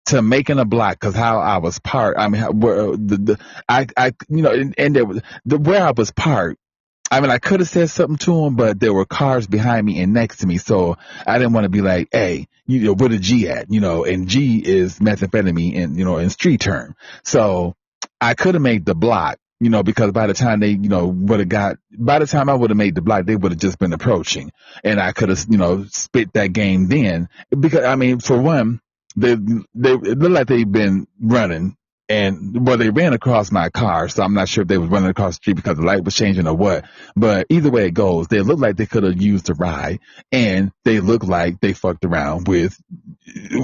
to making a block because how I was parked. Where I was parked I mean, I could have said something to him, but there were cars behind me and next to me, so I didn't want to be like, "Hey, where the G at?" And G is methamphetamine in street term. So I could have made the block, because by the time they, by the time I would have made the block, they would have just been approaching, and I could have, spit that game then. Because I mean, for one, they it looked like they've been running. And well, they ran across my car, so I'm not sure if they was running across the street because the light was changing or what. But either way it goes, they look like they could have used a ride, and they look like they fucked around with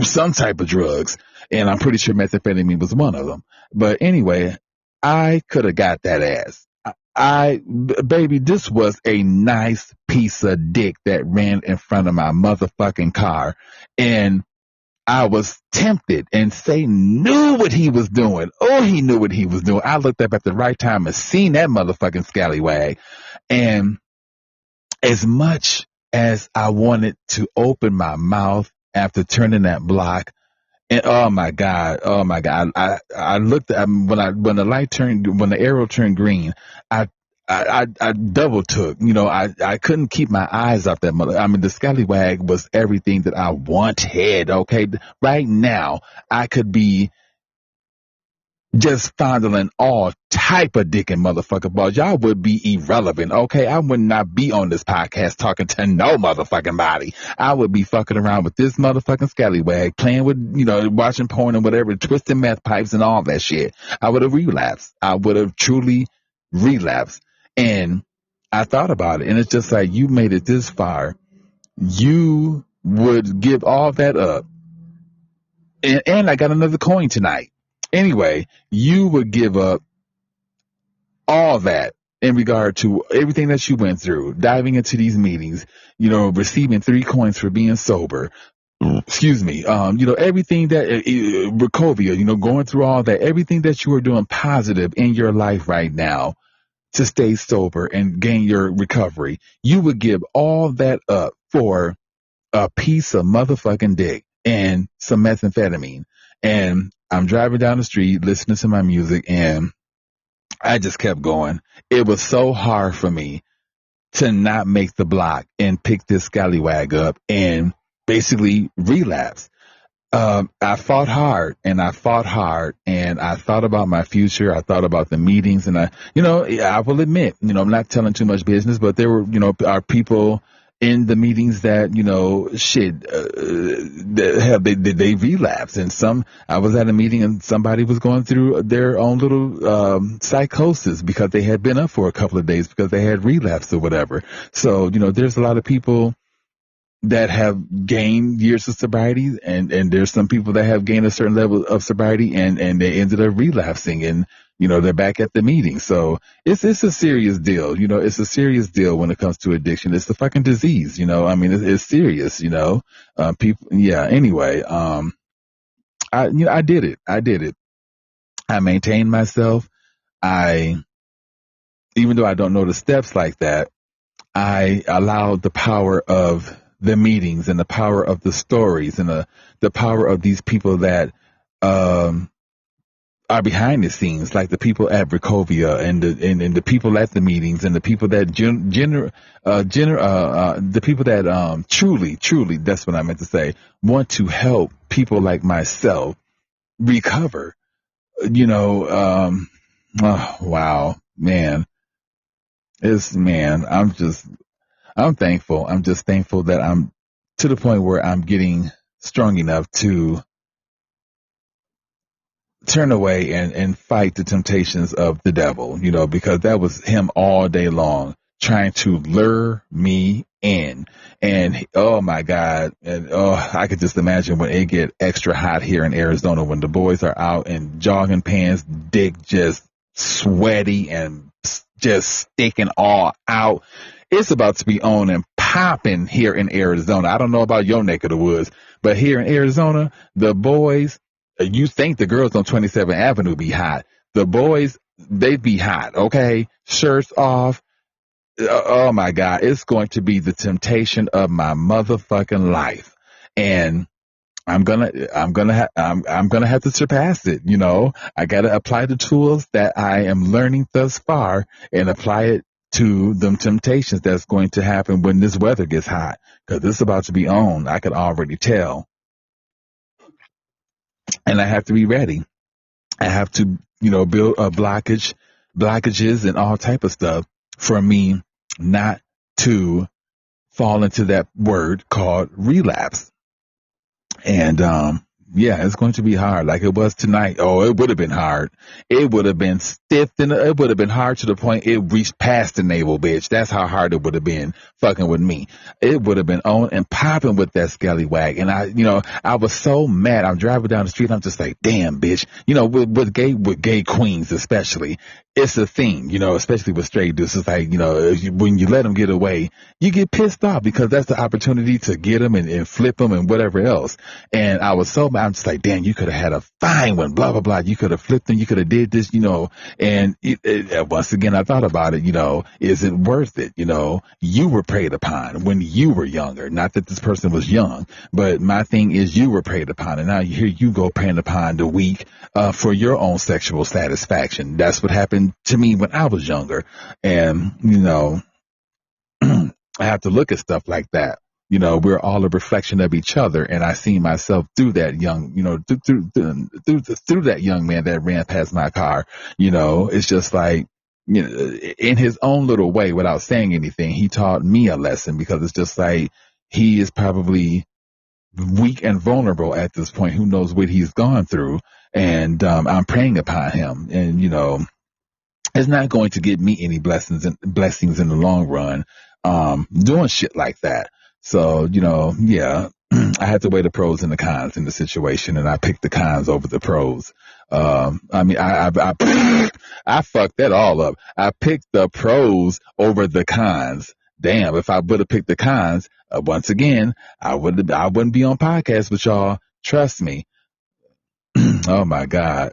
some type of drugs. And I'm pretty sure methamphetamine was one of them. But anyway, I could have got that ass. Baby, this was a nice piece of dick that ran in front of my motherfucking car. And I was tempted, and Satan knew what he was doing. Oh, he knew what he was doing. I looked up at the right time and seen that motherfucking scallywag. And as much as I wanted to open my mouth after turning that block, and oh my God, I looked at when the arrow turned green, I double took. I couldn't keep my eyes off that mother. I mean, the scallywag was everything that I wanted. Okay, right now I could be just fondling all type of dick and motherfucker balls. Y'all would be irrelevant, okay? I would not be on this podcast talking to no motherfucking body. I would be fucking around with this motherfucking scallywag, playing with, watching porn and whatever, twisting meth pipes and all that shit. I would have relapsed. I would have truly relapsed. And I thought about it, and it's just like, you made it this far. You would give all that up. And I got another coin tonight. Anyway, you would give up all that in regard to everything that you went through, diving into these meetings, receiving 3 coins for being sober. Excuse me. Everything that, Ricovia, going through all that, everything that you are doing positive in your life right now to stay sober and gain your recovery, you would give all that up for a piece of motherfucking dick and some methamphetamine. And I'm driving down the street listening to my music, and I just kept going. It was so hard for me to not make the block and pick this scallywag up and basically relapse. I fought hard, and I thought about my future. I thought about the meetings, and I will admit, I'm not telling too much business, but there were, are people in the meetings that, they relapsed. And I was at a meeting and somebody was going through their own little, psychosis because they had been up for a couple of days because they had relapsed or whatever. So, there's a lot of people that have gained years of sobriety, and there's some people that have gained a certain level of sobriety and they ended up relapsing, and they're back at the meeting. So it's a serious deal. It's a serious deal when it comes to addiction. It's the fucking disease. I mean, it's serious. People. Yeah. Anyway, I did it. I maintained myself. Even though I don't know the steps like that, I allowed the power of the meetings and the power of the stories and the power of these people that are behind the scenes, like the people at Ricovia and the people at the meetings and the people that the people that truly, that's what I meant to say, want to help people like myself recover. Oh, wow, man. I'm thankful. I'm just thankful that I'm to the point where I'm getting strong enough to turn away and fight the temptations of the devil, because that was him all day long trying to lure me in. And oh my God. And I could just imagine when it get extra hot here in Arizona, when the boys are out in jogging pants, dick just sweaty and just sticking all out. It's about to be on and popping here in Arizona. I don't know about your neck of the woods, but here in Arizona, the boys, you think the girls on 27th Avenue be hot. The boys, they be hot, okay? Shirts off. Oh my God, it's going to be the temptation of my motherfucking life. And I'm gonna have to surpass it. I gotta apply the tools that I am learning thus far and apply it to them temptations that's going to happen when this weather gets hot. Because it's about to be on. I could already tell. And I have to be ready. I have to, build a blockages and all type of stuff for me not to fall into that word called relapse. And yeah, it's going to be hard like it was tonight. Oh, it would have been hard. It would have been stiff and it would have been hard to the point it reached past the navel, bitch. That's how hard it would have been fucking with me. It would have been on and popping with that scallywag. And I was so mad. I'm driving down the street. I'm just like, damn, bitch. With gay queens especially, it's a thing, especially with straight dudes. It's like, when you let them get away, you get pissed off because that's the opportunity to get them and flip them and whatever else. And I was so mad. I'm just like, damn, you could have had a fine one, blah, blah, blah. You could have flipped them. You could have did this, and once again, I thought about it, is it worth it? You were preyed upon when you were younger. Not that this person was young, but my thing is you were preyed upon. And now here you go preying upon the weak for your own sexual satisfaction. That's what happened to me when I was younger. And, I have to look at stuff like that. We're all a reflection of each other. And I see myself through that young, through that young man that ran past my car. It's just like, in his own little way, without saying anything, he taught me a lesson because it's just like he is probably weak and vulnerable at this point. Who knows what he's gone through? And I'm praying upon him. And, it's not going to get me any blessings in the long run doing shit like that. So, yeah, I had to weigh the pros and the cons in the situation, and I picked the cons over the pros. I fucked that all up. I picked the pros over the cons. Damn, if I would have picked the cons, once again, I wouldn't be on podcast with y'all. Trust me. Oh my God.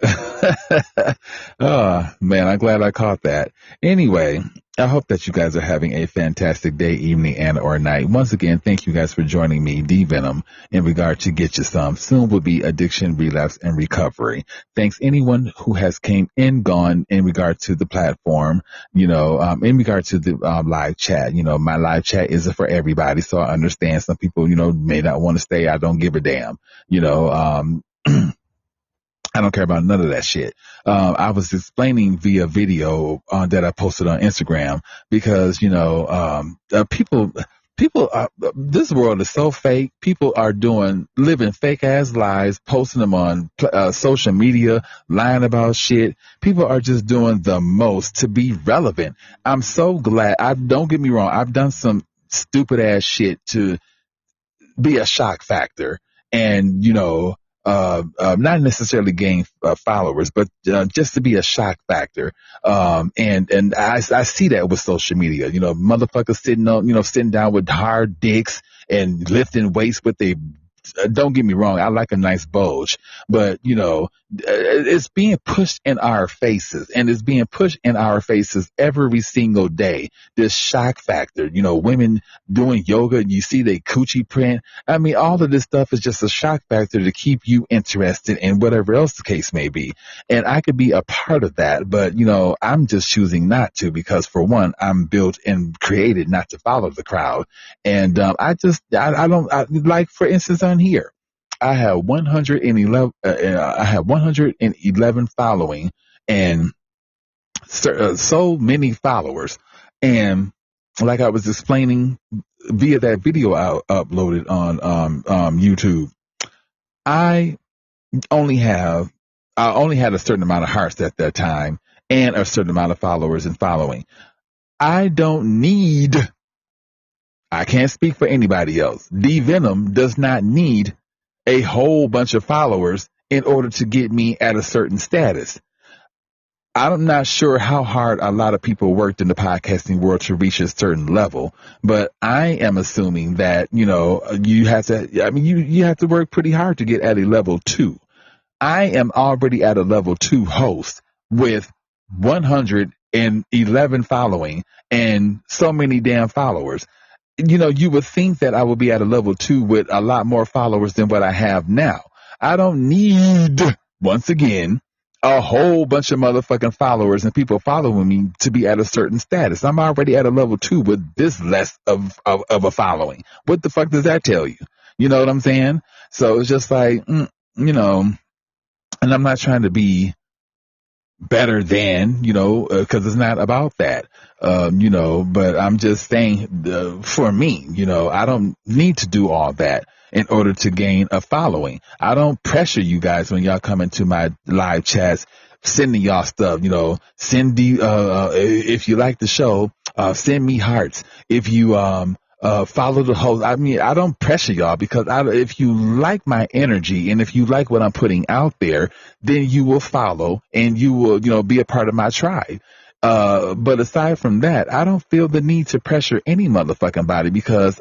Oh man, I'm glad I caught that. Anyway, I hope that you guys are having a fantastic day, evening, and or night. Once again, thank you guys for joining me, D Venom, in regard to Get You Some. Soon will be addiction, relapse, and recovery. Thanks anyone who has came and gone in regard to the platform, in regard to the live chat. My live chat isn't for everybody, so I understand some people, may not want to stay. I don't give a damn, I don't care about none of that shit. I was explaining via video that I posted on Instagram because, people, this world is so fake. People are living fake ass lives, posting them on social media, lying about shit. People are just doing the most to be relevant. I'm so glad. Don't get me wrong. I've done some stupid ass shit to be a shock factor and, not necessarily gain followers, but just to be a shock factor. And I see that with social media, motherfuckers sitting down with hard dicks and lifting weights with don't get me wrong, I like a nice bulge, but it's being pushed in our faces, and it's being pushed in our faces every single day. This shock factor, women doing yoga, you see they coochie print. I mean, all of this stuff is just a shock factor to keep you interested in whatever else the case may be. And I could be a part of that, but I'm just choosing not to because, for one, I'm built and created not to follow the crowd. And I don't like, for instance, on here, I have 111 following and so many followers. And like I was explaining via that video I uploaded on YouTube, I only had a certain amount of hearts at that time and a certain amount of followers and following. I can't speak for anybody else. D Venom does not need a whole bunch of followers in order to get me at a certain status. I'm not sure how hard a lot of people worked in the podcasting world to reach a certain level, but I am assuming that, you have to work pretty hard to get at a level 2. I am already at a level 2 host with 111 following and so many damn followers. You would think that I would be at a level 2 with a lot more followers than what I have now. I don't need, once again, a whole bunch of motherfucking followers and people following me to be at a certain status. I'm already at a level 2 with this less of a following. What the fuck does that tell you? You know what I'm saying? So it's just like, you know, and I'm not trying to be better than, because it's not about that, but I'm just saying, for me, I don't need to do all that in order to gain a following. I don't pressure you guys when y'all come into my live chats, sending y'all stuff, send the, if you like the show, send me hearts. If you, follow the host. I mean, I don't pressure y'all because if you like my energy and if you like what I'm putting out there, then you will follow and you will, be a part of my tribe. But aside from that, I don't feel the need to pressure any motherfucking body because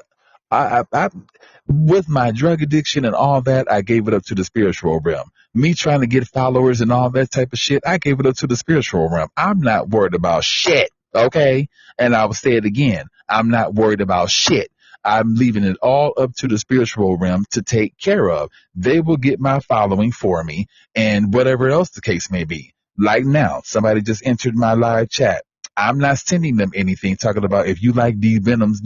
I with my drug addiction and all that, I gave it up to the spiritual realm. Me trying to get followers and all that type of shit, I gave it up to the spiritual realm. I'm not worried about shit, okay? And I will say it again. I'm not worried about shit. I'm leaving it all up to the spiritual realm to take care of. They will get my following for me and whatever else the case may be. Like now, somebody just entered my live chat. I'm not sending them anything talking about if you like D Venoms,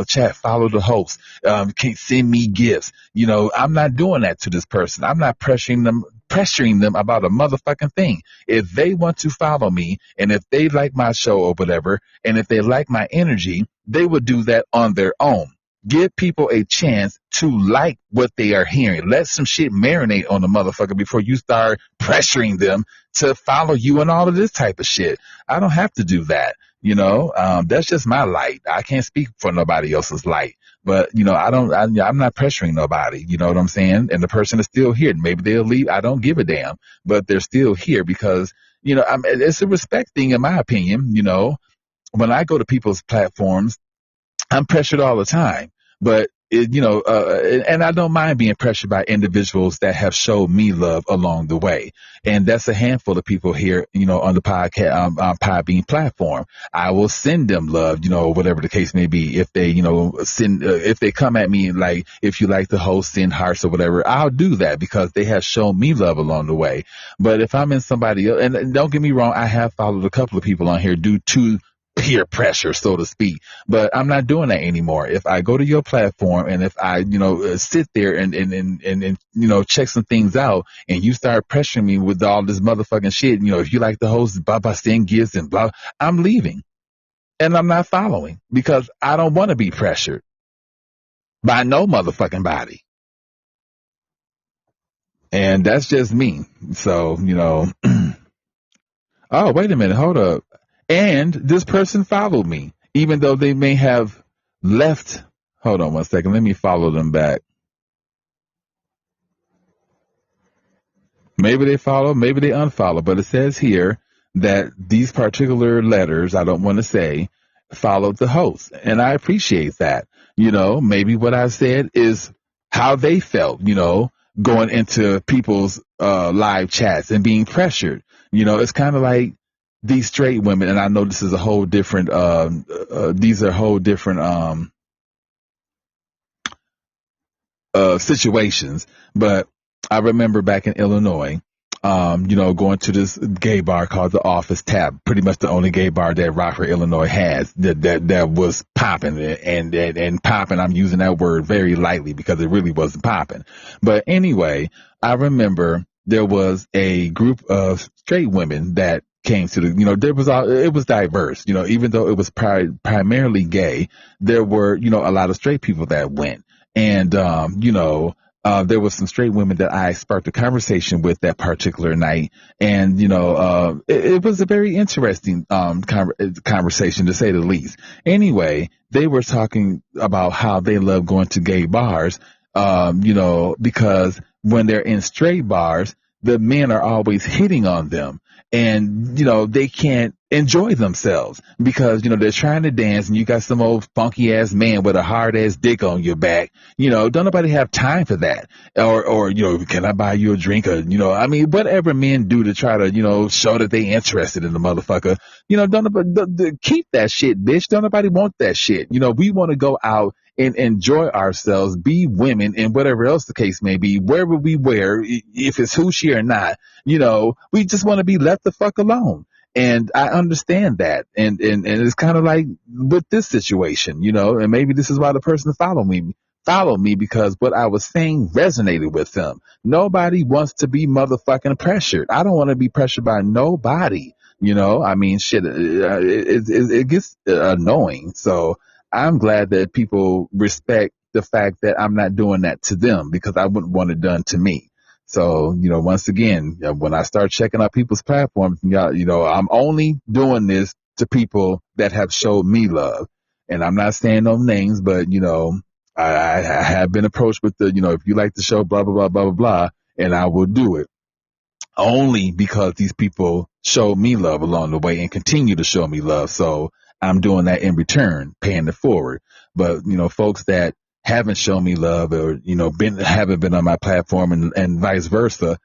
chat, follow the host, can send me gifts. I'm not doing that to this person. I'm not pressuring them about a motherfucking thing. If they want to follow me and if they like my show or whatever, and if they like my energy, they would do that on their own. Give people a chance to like what they are hearing. Let some shit marinate on the motherfucker before you start pressuring them to follow you and all of this type of shit. I don't have to do that. That's just my light. I can't speak for nobody else's light. But, I'm not pressuring nobody. You know what I'm saying? And the person is still here. Maybe they'll leave. I don't give a damn. But they're still here because, it's a respect thing in my opinion. When I go to people's platforms, I'm pressured all the time, but and I don't mind being pressured by individuals that have showed me love along the way. And that's a handful of people here, on the podcast, Podbean platform. I will send them love, whatever the case may be. If they, if they come at me like, if you like the host, send hearts or whatever, I'll do that because they have shown me love along the way. But if I'm in somebody else, and don't get me wrong, I have followed a couple of people on here due to peer pressure, so to speak, but I'm not doing that anymore. If I go to your platform and if I, sit there and check some things out and you start pressuring me with all this motherfucking shit, if you like the host, blah, blah, send gifts and blah, I'm leaving and I'm not following because I don't want to be pressured by no motherfucking body. And that's just me. So, oh, wait a minute. Hold up. And this person followed me, even though they may have left. Hold on one second. Let me follow them back. Maybe they follow, maybe they unfollow, but it says here that these particular letters, I don't want to say, followed the host. And I appreciate that. Maybe what I said is how they felt, going into people's live chats and being pressured. It's kind of like these straight women, and I know this is a whole different, these are whole different situations, but I remember back in Illinois, going to this gay bar called the Office Tap, pretty much the only gay bar that Rockford, Illinois has that was popping and popping. I'm using that word very lightly because it really wasn't popping. But anyway, I remember there was a group of straight women that came to the, it was diverse, even though it was primarily gay, there were, a lot of straight people that went. And, there was some straight women that I sparked a conversation with that particular night. And, it was a very interesting, conversation to say the least. Anyway, they were talking about how they love going to gay bars, because when they're in straight bars, the men are always hitting on them and, they can't enjoy themselves because, they're trying to dance and you got some old funky ass man with a hard ass dick on your back. Don't nobody have time for that. Or, can I buy you a drink? Or, whatever men do to try to, show that they interested in the motherfucker. Keep that shit, bitch. Don't nobody want that shit. We want to go out and enjoy ourselves, be women, and whatever else the case may be, wherever we wear, if it's Hoochie or not, we just want to be left the fuck alone. And I understand that. And it's kind of like with this situation, and maybe this is why the person followed me because what I was saying resonated with them. Nobody wants to be motherfucking pressured. I don't want to be pressured by nobody. Shit, it gets annoying. So I'm glad that people respect the fact that I'm not doing that to them because I wouldn't want it done to me. So, once again, when I start checking out people's platforms, I'm only doing this to people that have showed me love. And I'm not saying no names, but, I have been approached with the, if you like the show, blah, blah, blah, blah, blah, blah, and I will do it. Only because these people showed me love along the way and continue to show me love. So I'm doing that in return, paying it forward. But, folks that haven't shown me love or, haven't been on my platform and vice versa,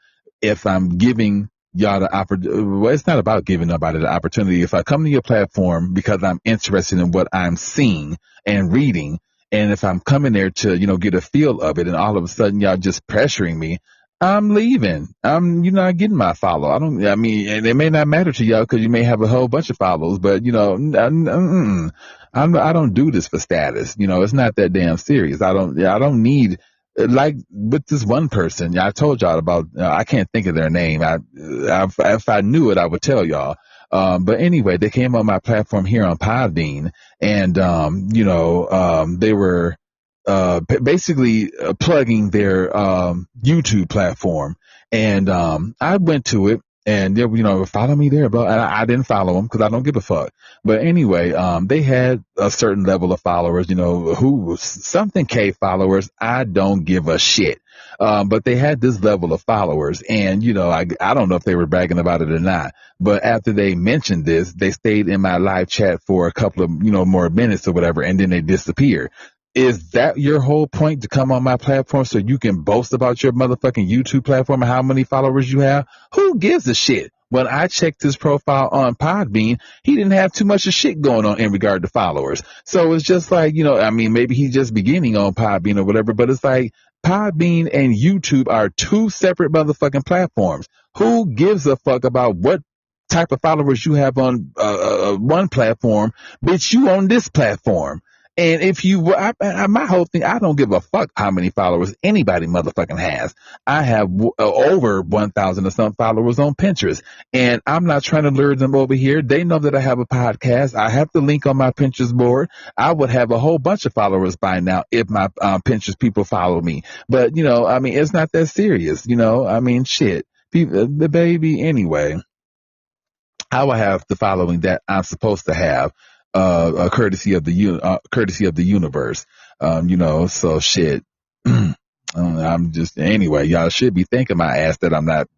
if I'm giving y'all the opportunity, well, it's not about giving nobody the opportunity. If I come to your platform because I'm interested in what I'm seeing and reading, and if I'm coming there to, get a feel of it and all of a sudden y'all just pressuring me, I'm leaving. You're not getting my follow. And it may not matter to y'all because you may have a whole bunch of follows, but I don't do this for status. It's not that damn serious. I don't need, like with this one person, I told y'all about, I can't think of their name. If I knew it, I would tell y'all. But anyway, they came on my platform here on Podbean and, they were, basically plugging their YouTube platform, and I went to it, and they, follow me there, but I didn't follow them because I don't give a fuck. But anyway, they had a certain level of followers, who something K followers. I don't give a shit. But they had this level of followers, and I don't know if they were bragging about it or not. But after they mentioned this, they stayed in my live chat for a couple of more minutes or whatever, and then they disappeared. Is that your whole point, to come on my platform so you can boast about your motherfucking YouTube platform and how many followers you have? Who gives a shit? When I checked his profile on Podbean, he didn't have too much of shit going on in regard to followers. So it's just like, maybe he's just beginning on Podbean or whatever, but it's like Podbean and YouTube are two separate motherfucking platforms. Who gives a fuck about what type of followers you have on one platform, bitch, you on this platform? And if my whole thing, I don't give a fuck how many followers anybody motherfucking has. I have over 1,000 or some followers on Pinterest, and I'm not trying to lure them over here. They know that I have a podcast. I have the link on my Pinterest board. I would have a whole bunch of followers by now if my Pinterest people follow me. But, it's not that serious. Shit. The baby, anyway. I will have the following that I'm supposed to have. Courtesy of the universe. So shit. I'm just, anyway, y'all should be thanking my ass that I'm not,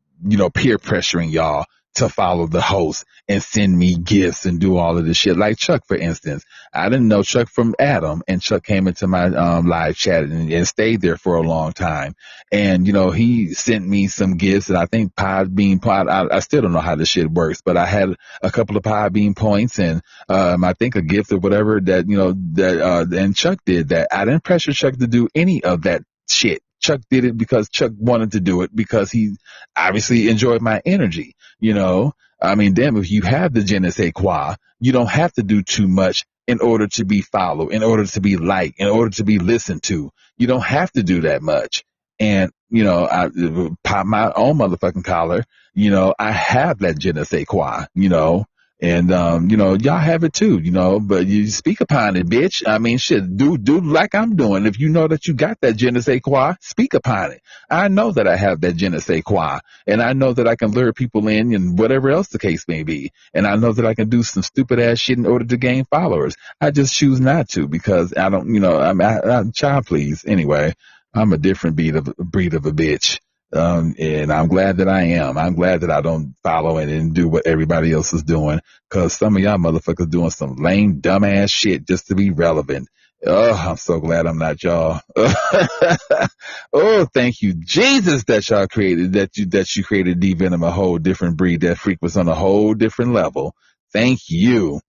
peer pressuring y'all to follow the host and send me gifts and do all of this shit. Like Chuck, for instance. I didn't know Chuck from Adam, and Chuck came into my live chat and stayed there for a long time. And, he sent me some gifts, and I think Podbean, I still don't know how this shit works, but I had a couple of Podbean points and I think a gift or whatever that, and Chuck did that. I didn't pressure Chuck to do any of that shit. Chuck did it because Chuck wanted to do it because he obviously enjoyed my energy, damn, if you have the je ne sais quoi, you don't have to do too much in order to be followed, in order to be liked, in order to be listened to. You don't have to do that much. And, I pop my own motherfucking collar, I have that je ne sais quoi, and, y'all have it too, but you speak upon it, bitch. Shit, do like I'm doing. If you know that you got that je ne sais quoi, speak upon it. I know that I have that je ne sais quoi, and I know that I can lure people in and whatever else the case may be. And I know that I can do some stupid ass shit in order to gain followers. I just choose not to because I don't, I'm child please. Anyway, I'm a different breed of a bitch. And I'm glad that I am. I'm glad that I don't follow it and do what everybody else is doing, because some of y'all motherfuckers doing some lame, dumbass shit just to be relevant. Oh, I'm so glad I'm not y'all. Oh, thank you, Jesus, that y'all created, that you created D Venom, a whole different breed. That freak was on a whole different level. Thank you.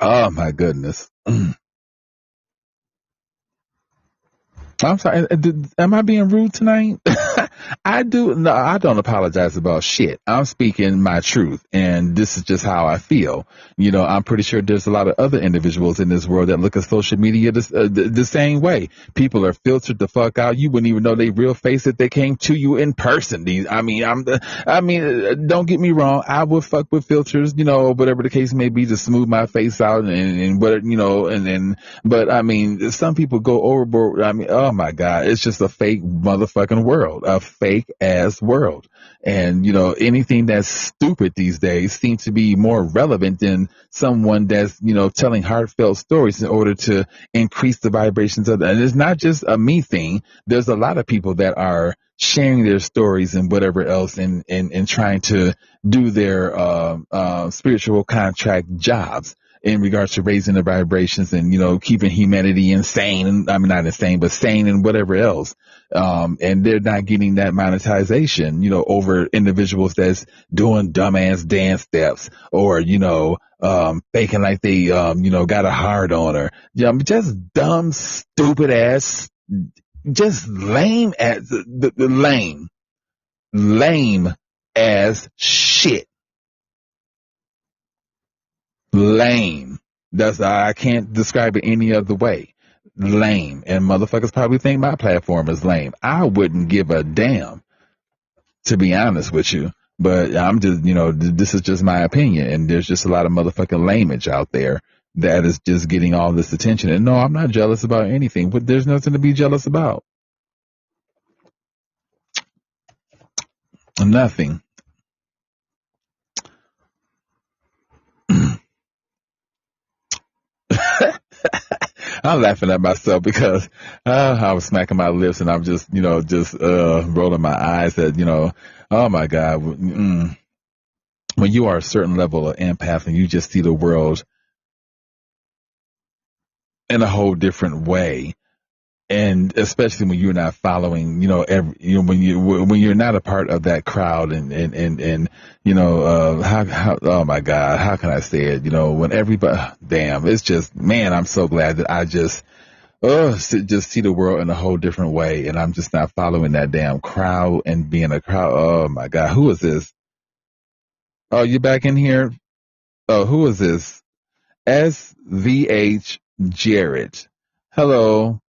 Oh my goodness. I'm sorry. Am I being rude tonight? I do. No, I don't apologize about shit. I'm speaking my truth, and this is just how I feel. I'm pretty sure there's a lot of other individuals in this world that look at social media the same way. People are filtered the fuck out. You wouldn't even know they real face if they came to you in person. Don't get me wrong. I would fuck with filters, whatever the case may be, to smooth my face out and whatever, but some people go overboard. Oh my God, it's just a fake motherfucking world, a fake ass world. And, anything that's stupid these days seems to be more relevant than someone that's, telling heartfelt stories in order to increase the vibrations of that. And it's not just a me thing. There's a lot of people that are sharing their stories and whatever else and trying to do their spiritual contract jobs in regards to raising the vibrations and, keeping humanity insane. Not insane, but sane and whatever else. And they're not getting that monetization, over individuals that's doing dumbass dance steps or, faking like they, got a hard on her. Just dumb, stupid ass, just lame as the lame as shit. Lame. I can't describe it any other way. Lame. And motherfuckers probably think my platform is lame. I wouldn't give a damn, to be honest with you. But I'm just, this is just my opinion. And there's just a lot of motherfucking lamage out there that is just getting all this attention. And no, I'm not jealous about anything, but there's nothing to be jealous about. Nothing. I'm laughing at myself because I was smacking my lips and I'm just, rolling my eyes at, oh my God. When you are a certain level of empath and you just see the world in a whole different way, and especially when you're not following, when you're not a part of that crowd and how oh my God, how can I say it? When everybody, damn, it's just, man, I'm so glad that I just see the world in a whole different way, and I'm just not following that damn crowd and being a crowd. Oh my God, who is this? Oh, you back in here? Oh, who is this? SVH Jarrett. Hello.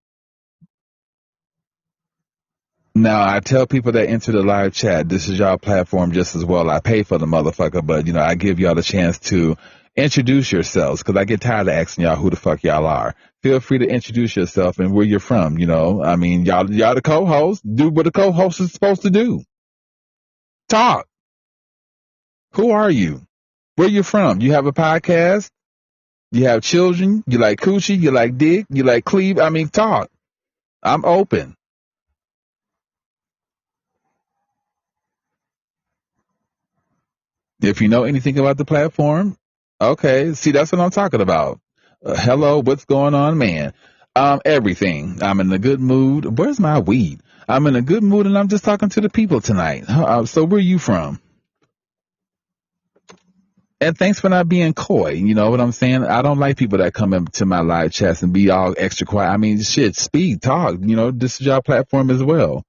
Now, I tell people that enter the live chat, this is y'all platform just as well. I pay for the motherfucker, but, I give y'all the chance to introduce yourselves because I get tired of asking y'all who the fuck y'all are. Feel free to introduce yourself and where you're from, y'all the co-host. Do what the co-host is supposed to do. Talk. Who are you? Where you from? You have a podcast? You have children? You like coochie? You like dick? You like cleave? Talk. I'm open. If you know anything about the platform, okay. See, that's what I'm talking about. Hello, what's going on, man? Everything. I'm in a good mood. Where's my weed? I'm in a good mood, and I'm just talking to the people tonight. So where you from? And thanks for not being coy. You know what I'm saying? I don't like people that come into my live chats and be all extra quiet. Shit, speak, talk. This is your platform as well.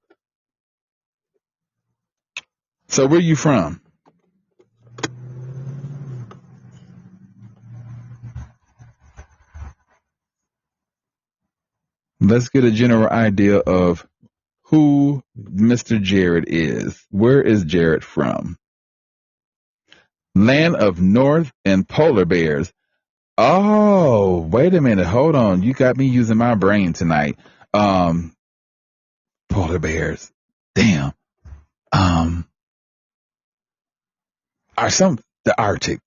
So where you from? Let's get a general idea of who Mr. Jarrett is. Where is Jarrett from? Land of North and polar bears. Oh, wait a minute. Hold on. You got me using my brain tonight. Polar bears. Damn. Are some the Arctic.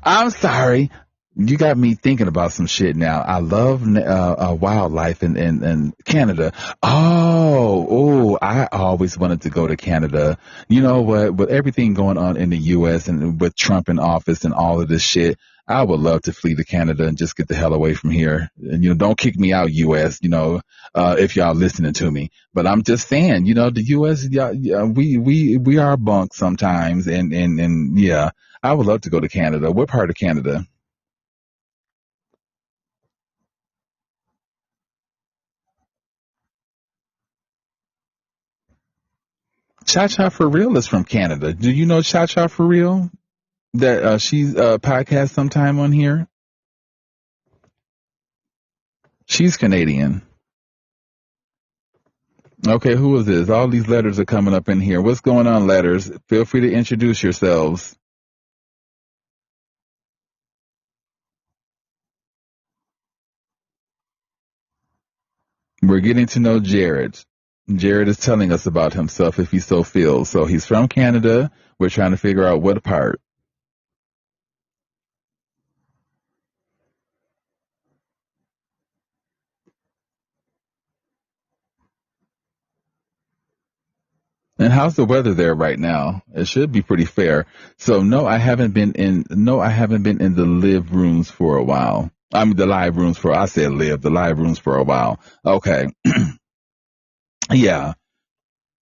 I'm sorry. You got me thinking about some shit now. I love wildlife in Canada. I always wanted to go to Canada. You know what? With everything going on in the U.S. and with Trump in office and all of this shit, I would love to flee to Canada and just get the hell away from here. And, don't kick me out, U.S., if y'all listening to me. But I'm just saying, the U.S., yeah, we are bunk sometimes. And yeah, I would love to go to Canada. What part of Canada? Cha Cha for Real is from Canada. Do you know Cha Cha for Real? That she's podcast sometime on here. She's Canadian. Okay, who is this? All these letters are coming up in here. What's going on, letters? Feel free to introduce yourselves. We're getting to know Jared. Jared is telling us about himself if he so feels. So he's from Canada. We're trying to figure out what part. And how's the weather there right now? It should be pretty fair. So no, I haven't been in the live rooms for a while. I mean the live rooms I said live, the live rooms for a while. Okay. Yeah.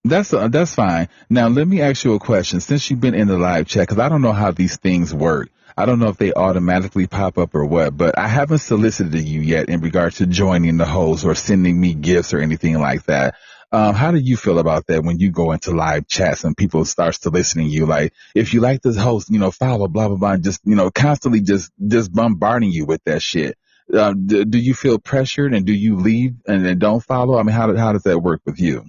That's fine. Now let me ask you a question. Since you've been in the live chat, because I don't know how these things work. I don't know if they automatically pop up or what, but I haven't solicited you yet in regard to joining the host or sending me gifts or anything like that. How do you feel about that when you go into live chats and people start soliciting you? Like, if you like this host, follow, blah, blah, blah, and just, constantly just bombarding you with that shit. Do you feel pressured and do you leave and don't follow? I mean, how does that work with you?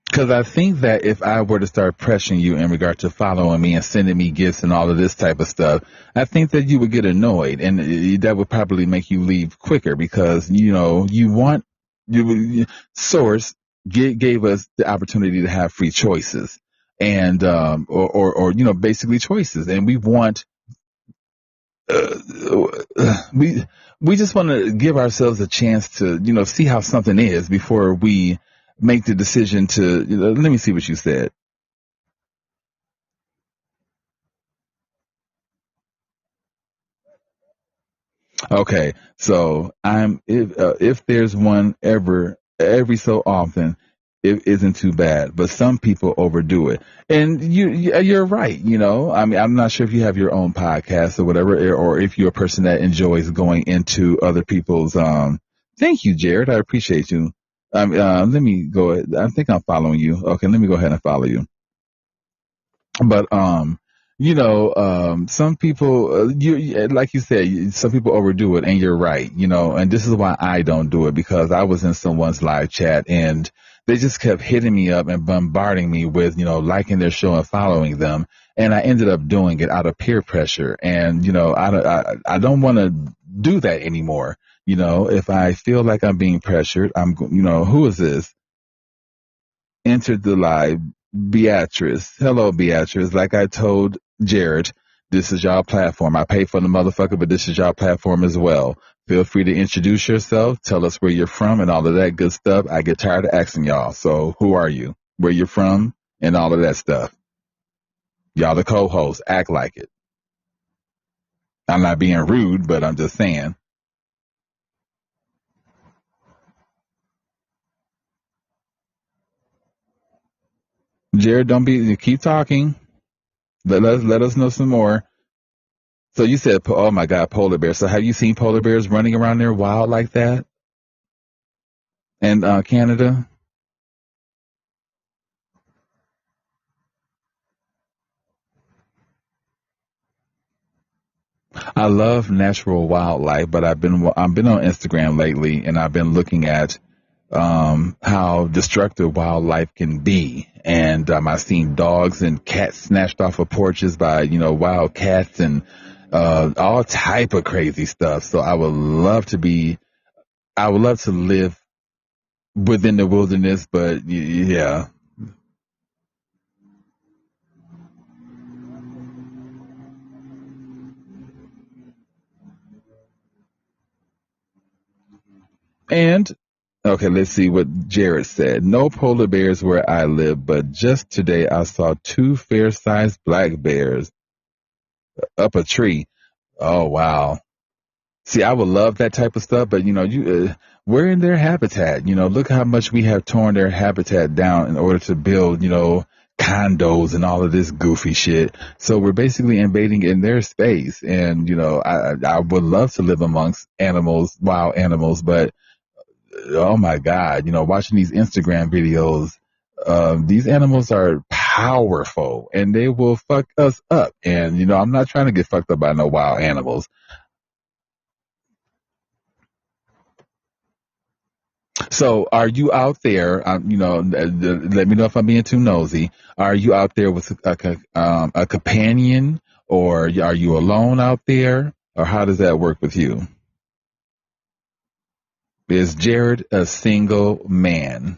Because I think that if I were to start pressuring you in regard to following me and sending me gifts and all of this type of stuff, I think that you would get annoyed, and that would probably make you leave quicker because you want source gave us the opportunity to have free choices and or basically choices, and we want we just want to give ourselves a chance to see how something is before we make the decision to let me see what you said. Okay, so if there's one every so often, it isn't too bad. But some people overdo it, and you're right. I mean, I'm not sure if you have your own podcast or whatever, or if you're a person that enjoys going into other people's. Thank you, Jared. I appreciate you. Let me go. I think I'm following you. Okay, let me go ahead and follow you. But some people like you said, some people overdo it, and you're right. And this is why I don't do it, because I was in someone's live chat and they just kept hitting me up and bombarding me with liking their show and following them, and I ended up doing it out of peer pressure. And I don't want to do that anymore. If I feel like I'm being pressured, who is this? Entered the live, Beatrice. Hello, Beatrice. Like I told Jared, this is y'all platform. I pay for the motherfucker, but this is y'all platform as well. Feel free to introduce yourself, tell us where you're from and all of that good stuff. I get tired of asking y'all. So who are you? Where you're from and all of that stuff. Y'all the co-host. Act like it. I'm not being rude, but I'm just saying. Jared, don't be keep talking. Let us know some more. So you said, oh my God, polar bears. So have you seen polar bears running around there wild like that? And Canada? I love natural wildlife, but I've been on Instagram lately, and I've been looking at how destructive wildlife can be. And I've seen dogs and cats snatched off of porches by wild cats and all type of crazy stuff. So I would love to be I would love to live within the wilderness, but yeah. And okay, let's see what Jared said. No polar bears where I live, but just today I saw two fair-sized black bears up a tree. Oh wow. See, I would love that type of stuff, but we're in their habitat. Look how much we have torn their habitat down in order to build, condos and all of this goofy shit. So we're basically invading in their space. And, I would love to live amongst animals, wild animals, but oh my God, watching these Instagram videos, these animals are powerful and they will fuck us up. And, I'm not trying to get fucked up by no wild animals. So, are you out there? Let me know if I'm being too nosy. Are you out there with a companion, or are you alone out there, or how does that work with you? Is Jared a single man?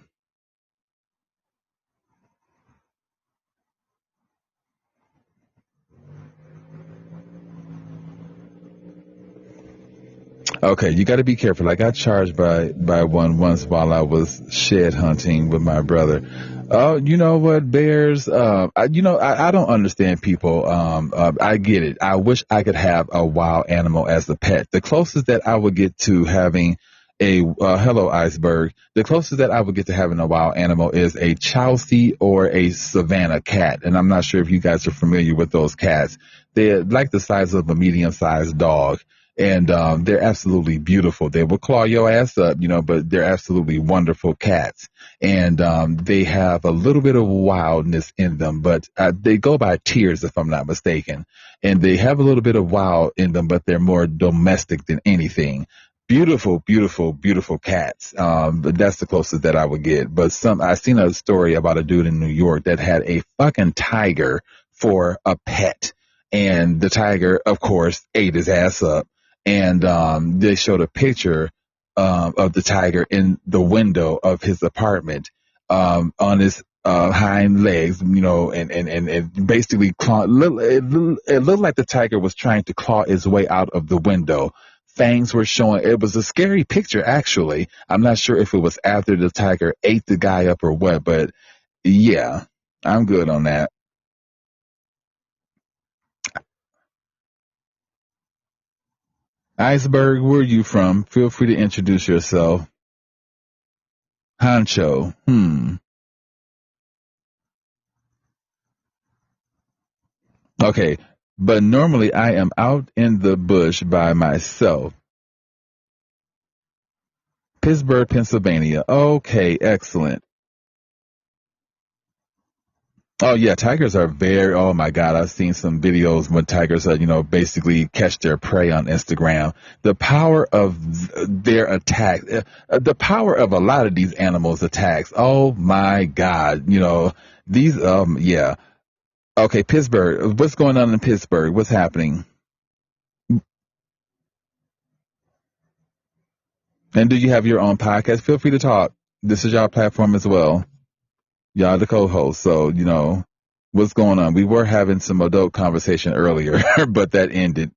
Okay, you got to be careful. I got charged by one once while I was shed hunting with my brother. Oh, you know what, bears? I don't understand people. I get it. I wish I could have a wild animal as a pet. The closest that I would get to having hello iceberg. The closest that I would get to having a wild animal is a Chelsea or a Savannah cat, and I'm not sure if you guys are familiar with those cats. They're like the size of a medium-sized dog, and they're absolutely beautiful. They will claw your ass up, but they're absolutely wonderful cats. And they have a little bit of wildness in them, but they go by tiers, if I'm not mistaken. And they have a little bit of wild in them, but they're more domestic than anything. Beautiful, beautiful, beautiful cats. But that's the closest that I would get. But I seen a story about a dude in New York that had a fucking tiger for a pet. And the tiger, of course, ate his ass up, and they showed a picture of the tiger in the window of his apartment, on his hind legs, and basically it looked like the tiger was trying to claw its way out of the window. Fangs were showing. It was a scary picture, actually. I'm not sure if it was after the tiger ate the guy up or what, but yeah, I'm good on that. Iceberg, where are you from? Feel free to introduce yourself. Hancho. Okay. But normally I am out in the bush by myself. Pittsburgh, Pennsylvania. Okay, excellent. Oh yeah, tigers are very. Oh my God, I've seen some videos when tigers, basically catch their prey on Instagram. The power of their attack, the power of a lot of these animals' attacks. Oh my God, these. Yeah. Okay, Pittsburgh. What's going on in Pittsburgh? What's happening? And do you have your own podcast? Feel free to talk. This is your platform as well. Y'all the co-host. So, what's going on? We were having some adult conversation earlier, but that ended.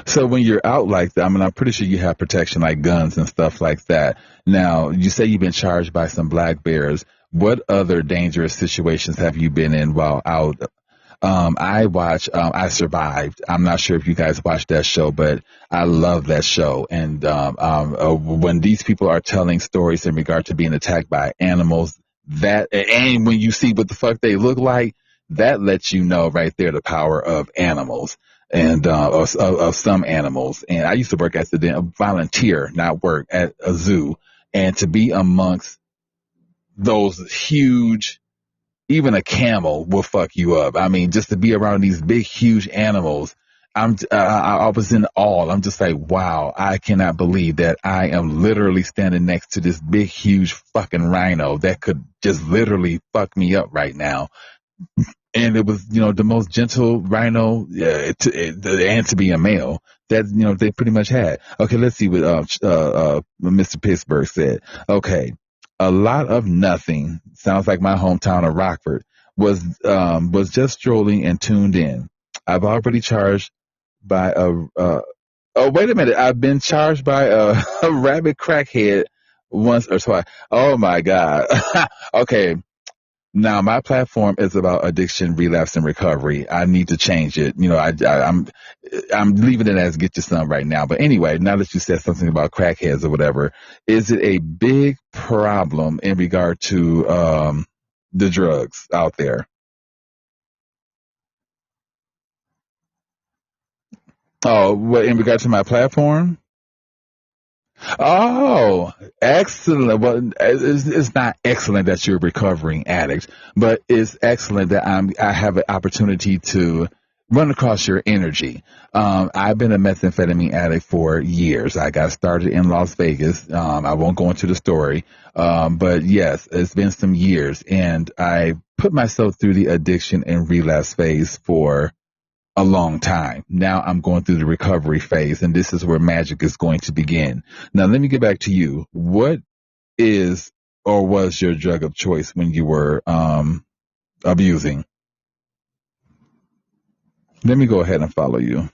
So when you're out like that, I mean, I'm pretty sure you have protection like guns and stuff like that. Now, you say you've been charged by some black bears. What other dangerous situations have you been in while out? I Survived. I'm not sure if you guys watched that show, but I love that show. And when these people are telling stories in regard to being attacked by animals, and when you see what the fuck they look like, that lets you know right there the power of animals and of some animals. And I used to work as a volunteer, not work at a zoo, and to be amongst those huge, even a camel will fuck you up. I mean, just to be around these big, huge animals, I was in awe. I'm just like, wow, I cannot believe that I am literally standing next to this big, huge fucking rhino that could just literally fuck me up right now. and it was, the most gentle rhino, and to be a male that, they pretty much had. Okay, let's see what Mr. Pittsburgh said. Okay, a lot of nothing. Sounds like my hometown of Rockford. Was just strolling and tuned in. I've already charged by oh, wait a minute. I've been charged by a rabid crackhead once or twice. Oh my God. Okay. Now my platform is about addiction, relapse, and recovery. I need to change it. I'm leaving it as get your son right now. But anyway, now that you said something about crackheads or whatever, is it a big problem in regard to the drugs out there? Oh, what in regard to my platform? Oh, excellent. Well, it's not excellent that you're a recovering addict, but it's excellent that I have an opportunity to run across your energy. I've been a methamphetamine addict for years. I got started in Las Vegas. I won't go into the story. But yes, it's been some years, and I put myself through the addiction and relapse phase for a long time. Now I'm going through the recovery phase, and this is where magic is going to begin. Now, let me get back to you. What is or was your drug of choice when you were abusing? Let me go ahead and follow you.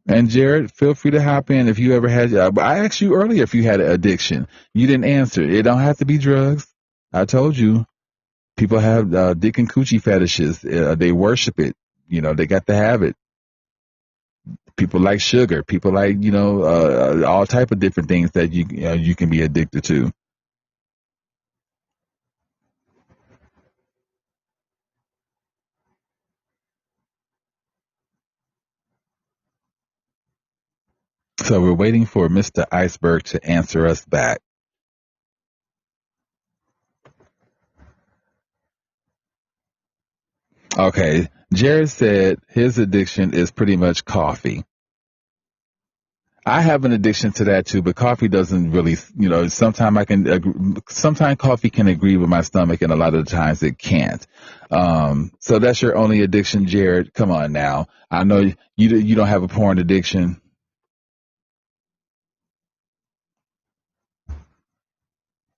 And Jared, feel free to hop in if you ever had. I asked you earlier if you had an addiction. You didn't answer. It don't have to be drugs. I told you. People have dick and coochie fetishes. They worship it. They got to have it. People like sugar. People like all type of different things that you can be addicted to. So we're waiting for Mr. Iceberg to answer us back. Okay, Jared said his addiction is pretty much coffee. I have an addiction to that too, but coffee doesn't really, sometimes sometimes coffee can agree with my stomach and a lot of the times it can't. So that's your only addiction, Jared. Come on now. I know you don't have a porn addiction.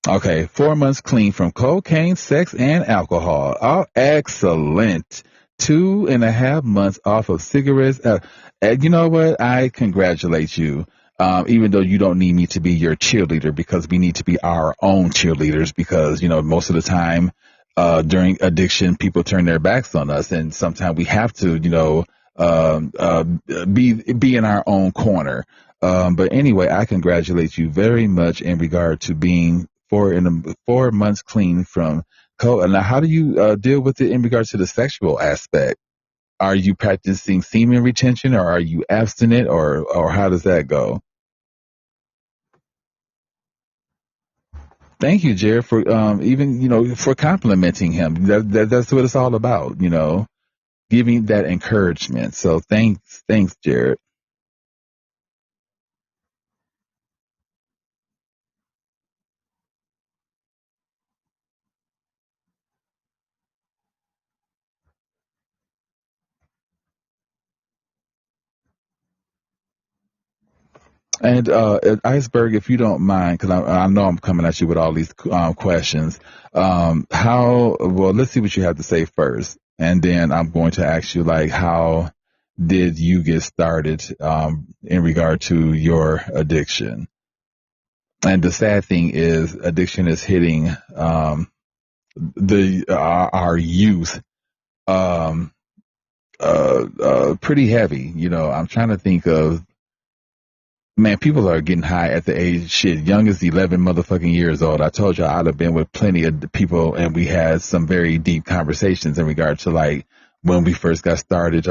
Okay, 4 months clean from cocaine, sex, and alcohol. Oh, excellent. 2.5 months off of cigarettes. And you know what? I congratulate you. Even though you don't need me to be your cheerleader, because we need to be our own cheerleaders, because, most of the time, during addiction, people turn their backs on us, and sometimes we have to, be in our own corner. But anyway, I congratulate you very much in regard to being 4 months clean from coke. Now, how do you deal with it in regards to the sexual aspect? Are you practicing semen retention, or are you abstinent, or how does that go? Thank you, Jared, for even for complimenting him. That's what it's all about, giving that encouragement. So thanks, Jared. And Iceberg, if you don't mind, because I know I'm coming at you with all these questions. How well? Let's see what you have to say first, and then I'm going to ask you like, how did you get started in regard to your addiction? And the sad thing is, addiction is hitting the our youth um, pretty heavy. I'm trying to think of. Man, people are getting high at the age shit. Young as 11 motherfucking years old. I told you I'd have been with plenty of people, and we had some very deep conversations in regard to like when we first got started,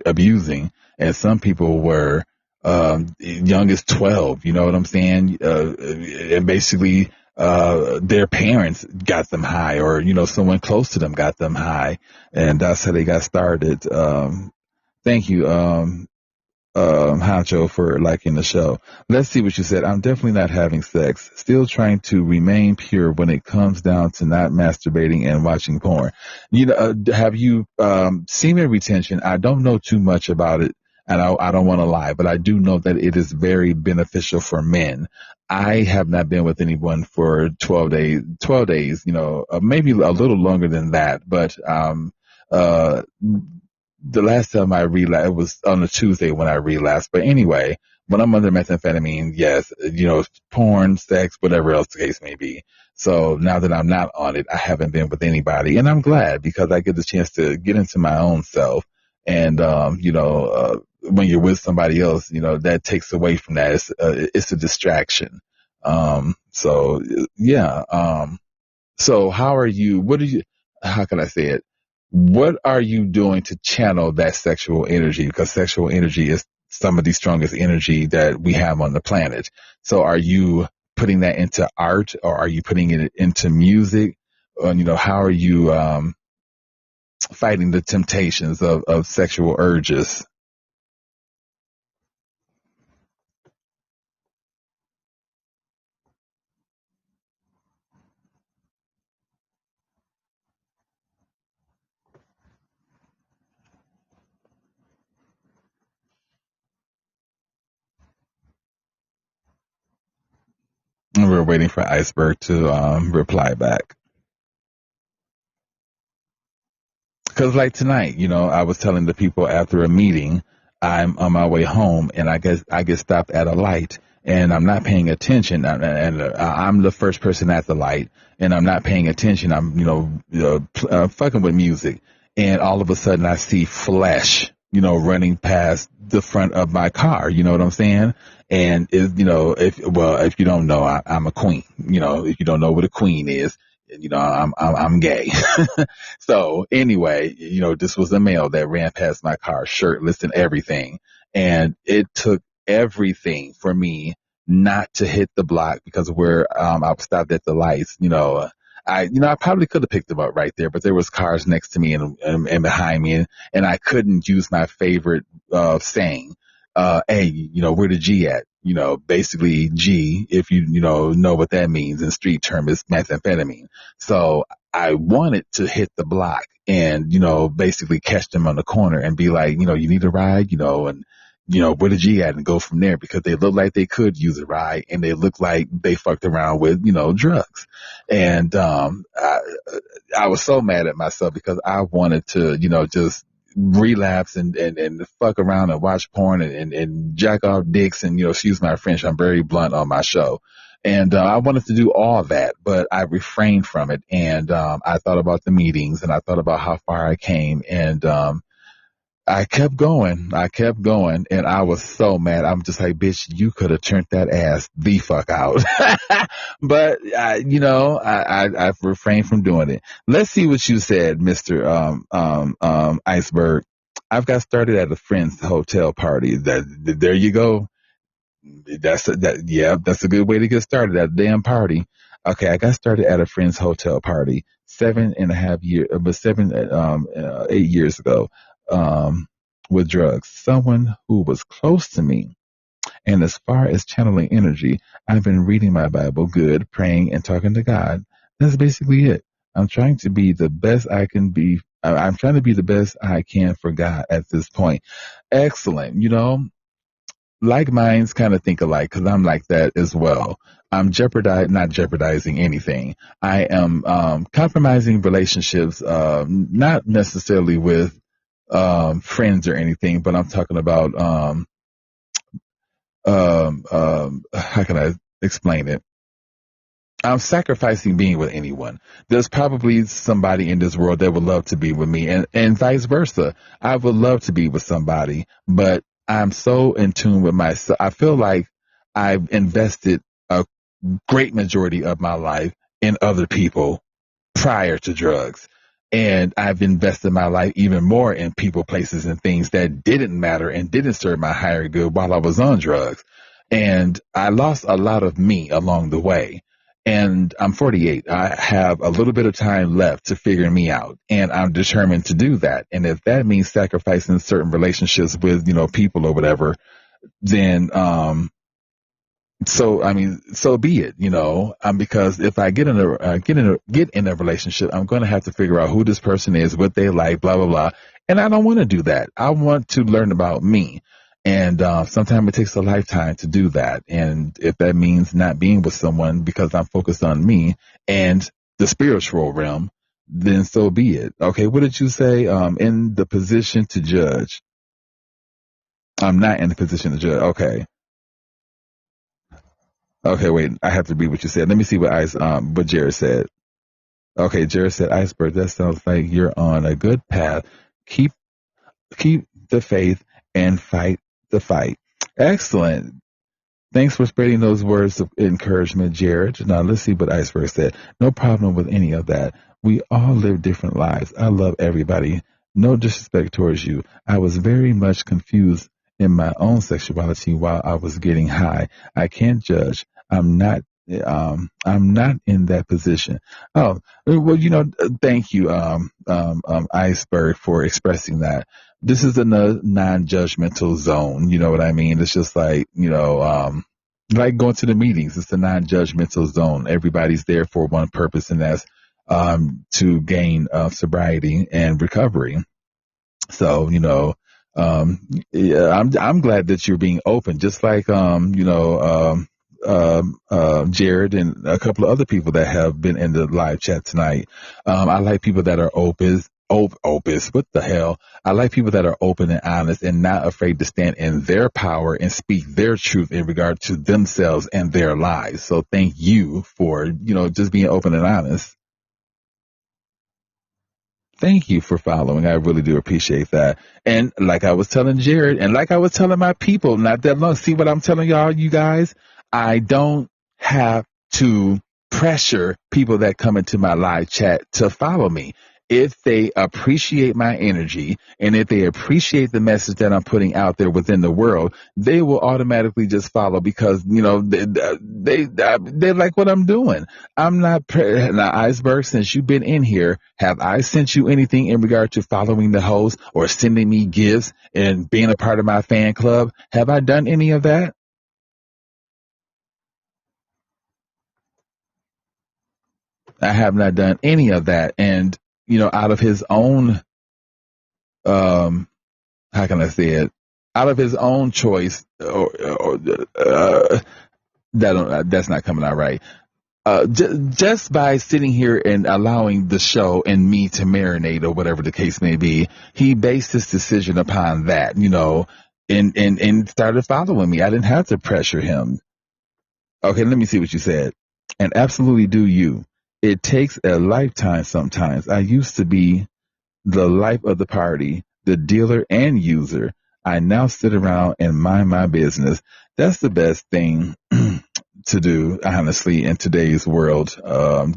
abusing. And some people were young as 12. You know what I'm saying? And basically, their parents got them high, or someone close to them got them high, and that's how they got started. Thank you. Honcho, for liking the show. Let's see what you said. I'm definitely not having sex. Still trying to remain pure when it comes down to not masturbating and watching porn. Have you semen retention? I don't know too much about it, and I don't want to lie, but I do know that it is very beneficial for men. I have not been with anyone for 12 days. 12 days, maybe a little longer than that, but uh the last time I relapsed, it was on a Tuesday when I relapsed. But anyway, when I'm under methamphetamine, yes, porn, sex, whatever else the case may be. So now that I'm not on it, I haven't been with anybody, and I'm glad because I get the chance to get into my own self. And when you're with somebody else, that takes away from that. It's a distraction. So yeah. So how are you? How can I say it? What are you doing to channel that sexual energy? Because sexual energy is some of the strongest energy that we have on the planet. So are you putting that into art, or are you putting it into music? How are you fighting the temptations of sexual urges? And we're waiting for Iceberg to reply back. Because like tonight, I was telling the people after a meeting, I'm on my way home, and I get stopped at a light, and I'm not paying attention, and I'm the first person at the light, and I'm not paying attention. I'm fucking with music, and all of a sudden I see flesh, running past the front of my car. You know what I'm saying? And if you don't know, I'm a queen. If you don't know what a queen is, I'm gay. So anyway, this was a male that ran past my car, shirtless and everything. And it took everything for me not to hit the block because I was stopped at the lights. I probably could have picked him up right there, but there was cars next to me and behind me, and I couldn't use my favorite saying, "Hey, where the G at?" Basically G, if know what that means in street term, is methamphetamine. So I wanted to hit the block and, basically catch them on the corner and be like, you need a ride, and, where the G at, and go from there, because they look like they could use a ride, and they look like they fucked around with, drugs. And, I was so mad at myself because I wanted to, just relapse and fuck around and watch porn and jack off dicks and, excuse my French, I'm very blunt on my show. And I wanted to do all that, but I refrained from it. And I thought about the meetings, and I thought about how far I came. And I kept going. I kept going. And I was so mad. I'm just like, bitch, you could have turned that ass the fuck out. But, I've refrained from doing it. Let's see what you said, Mr. Iceberg. I've got started at a friend's hotel party. There you go. That's a good way to get started at a damn party. Okay, I got started at a friend's hotel party 7.5 years, but 8 years ago, um, with drugs. Someone who was close to me. And as far as channeling energy, I've been reading my Bible, good, praying and talking to God. That's basically it. I'm trying to be the best I can be. I'm trying to be the best I can for God at this point. Excellent. Like minds kind of think alike because I'm like that as well. I'm not jeopardizing anything. I am compromising relationships, not necessarily with friends or anything, but I'm talking about how can I explain it? I'm sacrificing being with anyone. There's probably somebody in this world that would love to be with me, and vice versa. I would love to be with somebody, but I'm so in tune with myself. I feel like I've invested a great majority of my life in other people prior to drugs. And I've invested my life even more in people, places, and things that didn't matter and didn't serve my higher good while I was on drugs. And I lost a lot of me along the way. And I'm 48. I have a little bit of time left to figure me out, and I'm determined to do that. And if that means sacrificing certain relationships with, people or whatever, then, so I mean, so be it, because if I get in a relationship, I'm going to have to figure out who this person is, what they like, blah blah blah, and I don't want to do that. I want to learn about me, and sometimes it takes a lifetime to do that. And if that means not being with someone because I'm focused on me and the spiritual realm, then so be it. Okay, what did you say? In the position to judge. I'm not in the position to judge. Okay. Okay, wait. I have to read what you said. Let me see what Jared said. Okay, Jared said, "Iceberg, that sounds like you're on a good path. Keep keep the faith and fight the fight." Excellent. Thanks for spreading those words of encouragement, Jared. Now let's see what Iceberg said. No problem with any of that. We all live different lives. I love everybody. No disrespect towards you. I was very much confused in my own sexuality while I was getting high. I can't judge. I'm not in that position. Oh, well, thank you, Iceberg, for expressing that. This is a non-judgmental zone. You know what I mean? It's just like going to the meetings. It's a non-judgmental zone. Everybody's there for one purpose, and that's to gain sobriety and recovery. So, yeah, I'm glad that you're being open, just like Jared and a couple of other people that have been in the live chat tonight. I like people that are opus. What the hell? I like people that are open and honest and not afraid to stand in their power and speak their truth in regard to themselves and their lives. So thank you for, just being open and honest. Thank you for following. I really do appreciate that. And like I was telling Jared, and like I was telling my people not that long, see what I'm telling y'all, you guys? I don't have to pressure people that come into my live chat to follow me. If they appreciate my energy and if they appreciate the message that I'm putting out there within the world, they will automatically just follow because, they like what I'm doing. I'm not, now, Iceberg, since you've been in here, have I sent you anything in regard to following the host or sending me gifts and being a part of my fan club? Have I done any of that? I have not done any of that. And, out of his own, um, how can I say it? Out of his own choice, that's not coming out right. Just by sitting here and allowing the show and me to marinate or whatever the case may be, he based his decision upon that, and started following me. I didn't have to pressure him. Okay, let me see what you said. And absolutely do you. It takes a lifetime sometimes. I used to be the life of the party, the dealer and user. I now sit around and mind my business. That's the best thing to do, honestly, in today's world,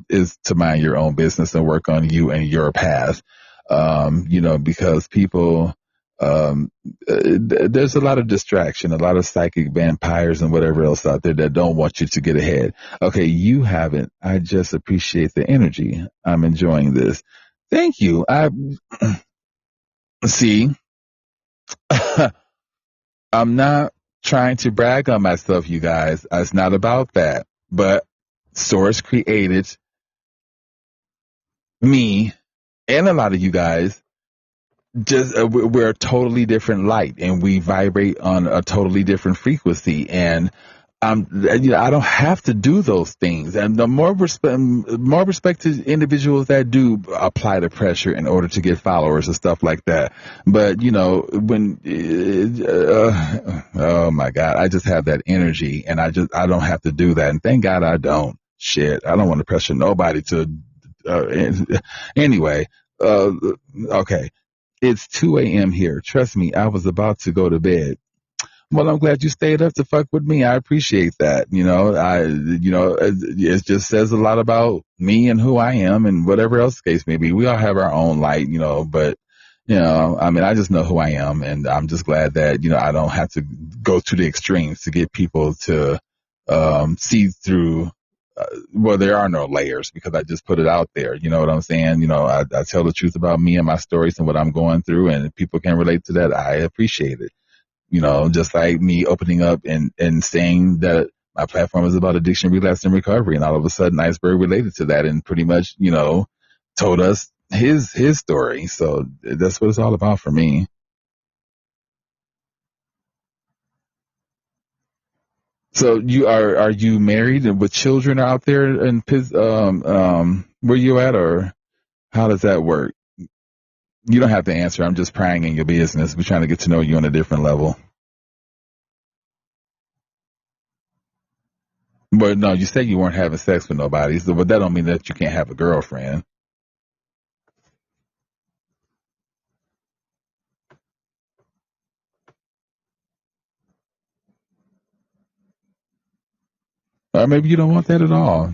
is to mind your own business and work on you and your path. Because people, there's a lot of distraction, a lot of psychic vampires and whatever else out there that don't want you to get ahead. Okay, you haven't. I just appreciate the energy. I'm enjoying this. Thank you. I see. I'm not trying to brag on myself, you guys. It's not about that. But Source created me and a lot of you guys. Just we're a totally different light, and we vibrate on a totally different frequency. And I don't have to do those things. And the more respect to individuals that do apply the pressure in order to get followers and stuff like that. But when, oh my God, I just have that energy, and I don't have to do that. And thank God I don't. Shit, I don't want to pressure nobody to. Anyway, okay, it's 2 a.m. here. Trust me, I was about to go to bed. Well, I'm glad you stayed up to fuck with me. I appreciate that. It just says a lot about me and who I am and whatever else the case may be. We all have our own light, but, I just know who I am, and I'm just glad that, I don't have to go to the extremes to get people to, see through, well, there are no layers because I just put it out there. You know what I'm saying? I tell the truth about me and my stories and what I'm going through, and if people can relate to that, I appreciate it. Just like me opening up and saying that my platform is about addiction, relapse, and recovery, and all of a sudden, Iceberg related to that and pretty much, told us his story. So that's what it's all about for me. So are you married and with children out there in where you at, or how does that work? You don't have to answer. I'm just prying in your business. We're trying to get to know you on a different level. But no, you said you weren't having sex with nobody, so but that don't mean that you can't have a girlfriend. Or maybe you don't want that at all.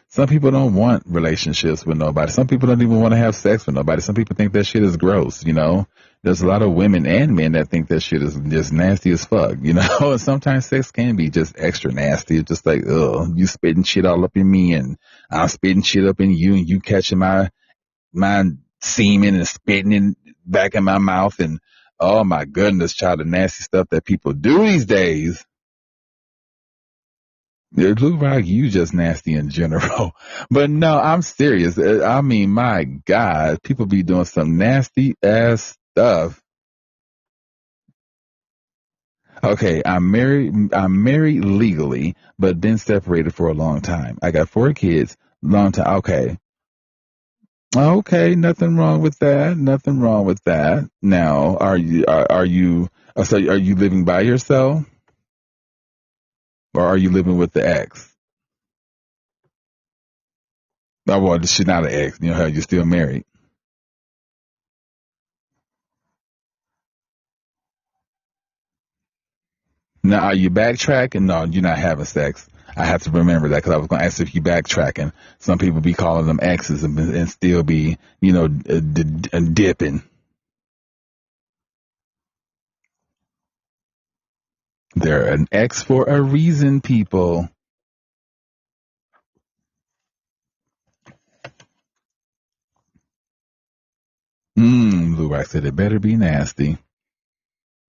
Some people don't want relationships with nobody. Some people don't even want to have sex with nobody. Some people think that shit is gross. There's a lot of women and men that think that shit is just nasty as fuck. And sometimes sex can be just extra nasty. It's just like, ugh, you spitting shit all up in me and I'm spitting shit up in you and you catching my semen and spitting in back in my mouth and oh my goodness, child, the nasty stuff that people do these days. Yeah, Blue Rock, you just nasty in general. But no, I'm serious. I mean, my God, people be doing some nasty ass stuff. Okay, I'm married legally, but been separated for a long time. I got 4 kids, long time. Okay. Okay, nothing wrong with that. Nothing wrong with that. Now, are you living by yourself or are you living with the ex? Oh, well, she's not an ex. How you're still married. Now, are you backtracking? No, you're not having sex. I have to remember that because I was going to ask if you backtracking. Some people be calling them exes and still be, dipping. They're an ex for a reason, people. Blue Rock said it better be nasty.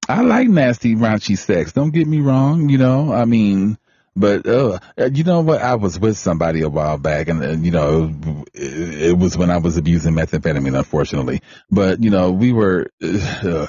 I like nasty, raunchy sex. Don't get me wrong, I mean, but you know what? I was with somebody a while back, and it was when I was abusing methamphetamine, unfortunately. But we were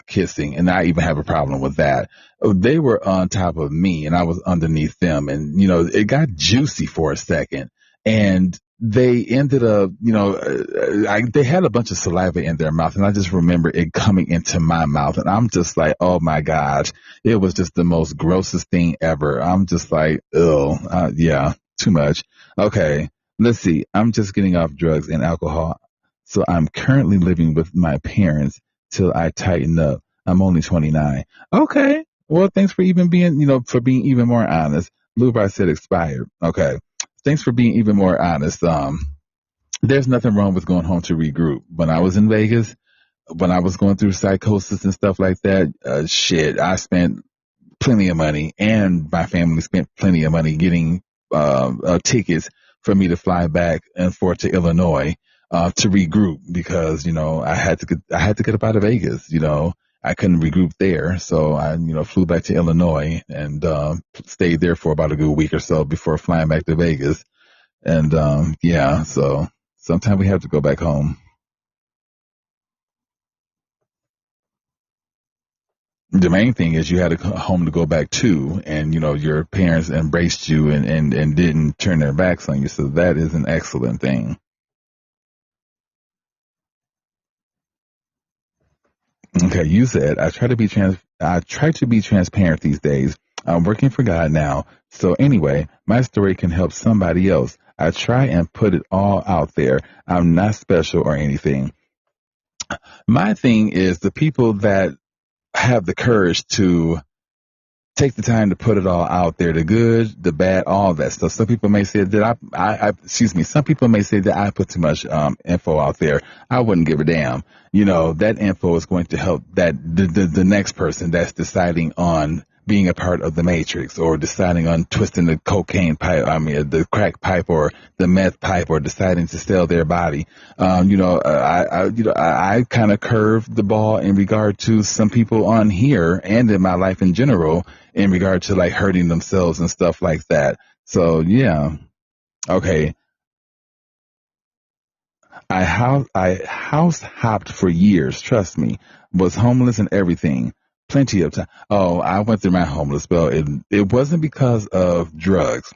kissing, and I even have a problem with that. They were on top of me, and I was underneath them, and it got juicy for a second, and they ended up, they had a bunch of saliva in their mouth, and I just remember it coming into my mouth, and I'm just like, oh my gosh, it was just the most grossest thing ever. I'm just like, oh, yeah, too much. Okay, let's see. I'm just getting off drugs and alcohol, so I'm currently living with my parents till I tighten up. I'm only 29. Okay, well, thanks for even being, for being even more honest. Lubar said expired. Okay. Thanks for being even more honest. There's nothing wrong with going home to regroup. When I was in Vegas, when I was going through psychosis and stuff like that, shit, I spent plenty of money and my family spent plenty of money getting tickets for me to fly back and forth to Illinois to regroup because I had to get up out of Vegas. I couldn't regroup there, so I flew back to Illinois and stayed there for about a good week or so before flying back to Vegas. And yeah, so sometimes we have to go back home. The main thing is you had a home to go back to, and your parents embraced you and didn't turn their backs on you. So that is an excellent thing. Okay, you said I try to be transparent these days. I'm working for God now. So anyway, my story can help somebody else. I try and put it all out there. I'm not special or anything. My thing is the people that have the courage to take the time to put it all out there, the good, the bad, all that stuff. Some people may say that excuse me, some people may say that I put too much info out there. I wouldn't give a damn. That info is going to help the next person that's deciding on being a part of the Matrix, or deciding on twisting the cocaine pipe, the crack pipe or the meth pipe, or deciding to sell their body. I kind of curved the ball in regard to some people on here and in my life in general in regard to like hurting themselves and stuff like that. So yeah. Okay. I house hopped for years. Trust me, was homeless and everything. Plenty of time. Oh, I went through my homeless spell. It wasn't because of drugs.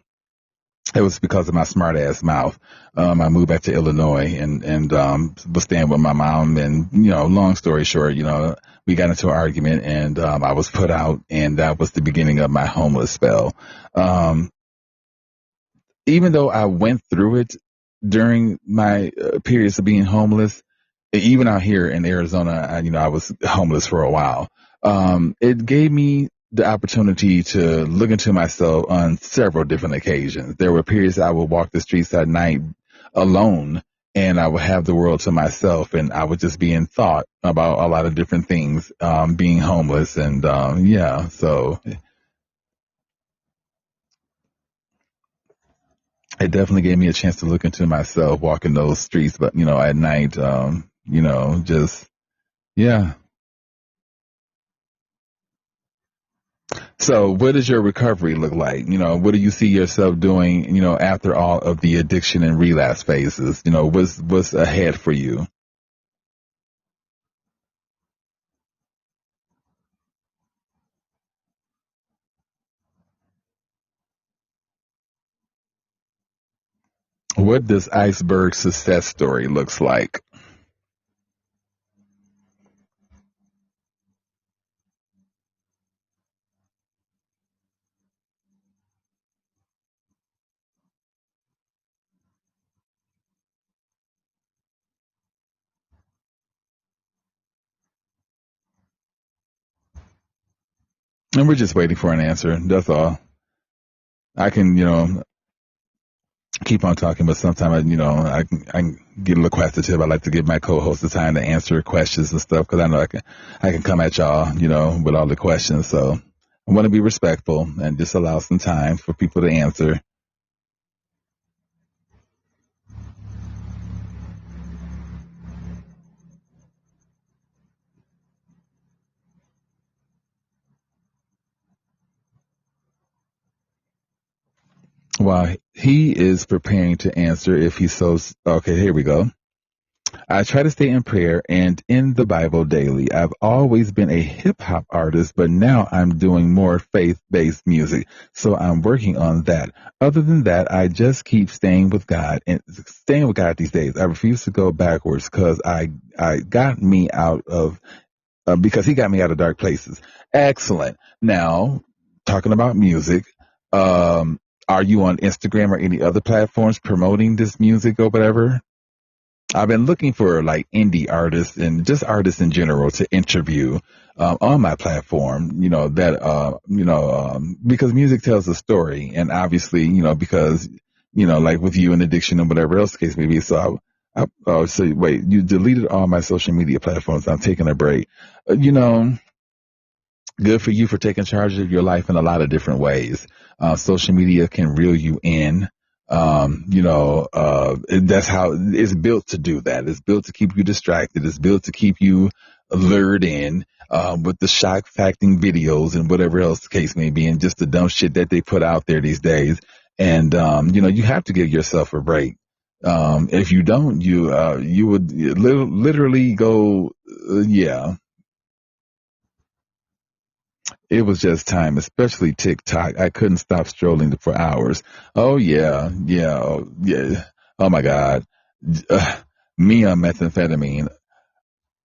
It was because of my smart ass mouth. I moved back to Illinois and was staying with my mom. And long story short, we got into an argument and I was put out, and that was the beginning of my homeless spell. Um, Even though I went through it during my periods of being homeless, even out here in Arizona, I was homeless for a while. It gave me the opportunity to look into myself on several different occasions. There were periods I would walk the streets at night alone, and I would have the world to myself, and I would just be in thought about a lot of different things, being homeless. And yeah, so it definitely gave me a chance to look into myself walking those streets, but at night, just yeah. So what does your recovery look like? What do you see yourself doing, after all of the addiction and relapse phases? What's ahead for you? What does iceberg success story looks like? And we're just waiting for an answer. That's all. I can, keep on talking, but sometimes I can get a little questionable. I like to give my co-host the time to answer questions and stuff, because I know I can come at y'all, with all the questions. So I want to be respectful and just allow some time for people to answer. While he is preparing to answer, if he's so okay, here we go. I try to stay in prayer and in the Bible daily. I've always been a hip hop artist, but now I'm doing more faith based music. So I'm working on that. Other than that, I just keep staying with God and staying with God these days. I refuse to go backwards because I got me out of, because he got me out of dark places. Excellent. Now, talking about music, um, are you on Instagram or any other platforms promoting this music or whatever? I've been looking for like indie artists and just artists in general to interview on my platform. Because music tells a story, and obviously, because like with you and addiction and whatever else the case may be. So oh, so wait, you deleted all my social media platforms. I'm taking a break. Good for you for taking charge of your life in a lot of different ways. Social media can reel you in. That's how it's built to do that. It's built to keep you distracted. It's built to keep you lured in, with the shock facting videos and whatever else the case may be, and just the dumb shit that they put out there these days. And, you have to give yourself a break. If you don't, you would literally go, yeah. It was just time, especially TikTok. I couldn't stop strolling for hours. Oh yeah, yeah, oh, yeah. Oh my God, uh, me on methamphetamine.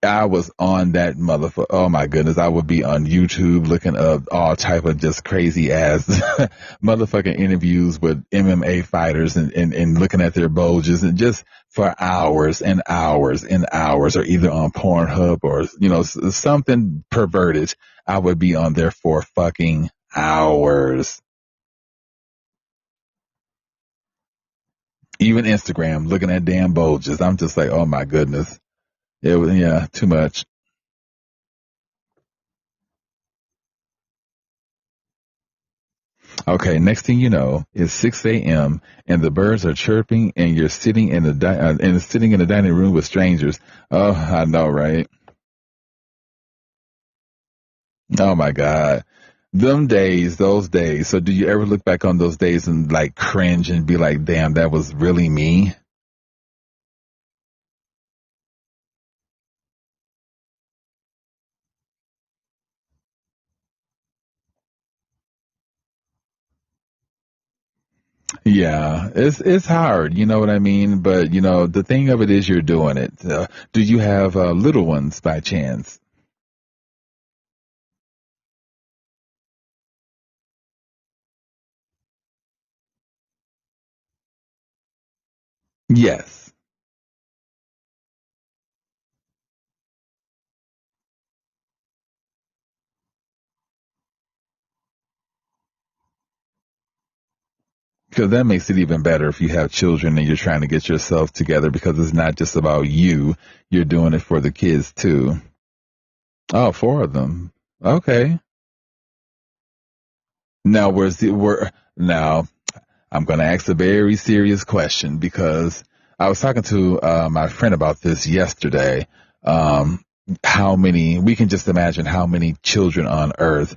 I was on that motherfucker. Oh my goodness, I would be on YouTube looking up all type of just crazy ass motherfucking interviews with MMA fighters, and looking at their bulges, and just for hours and hours and hours, or either on Pornhub or something perverted. I would be on there for fucking hours. Even Instagram, looking at damn bulges. I'm just like, oh my goodness. It was, yeah, too much. Okay, next thing you know, it's 6 a.m. and the birds are chirping, and you're sitting in sitting in the dining room with strangers. Oh, I know, right? Oh my God. Them days, those days. So do you ever look back on those days and like cringe and be like, damn, that was really me? Yeah, it's hard, you know what I mean? But the thing of it is you're doing it. Do you have little ones by chance? Yes. Because that makes it even better if you have children and you're trying to get yourself together because it's not just about you. You're doing it for the kids too. Oh, four of them. Okay. Now, now I'm going to ask a very serious question because I was talking to my friend about this yesterday. Um, we can just imagine how many children on earth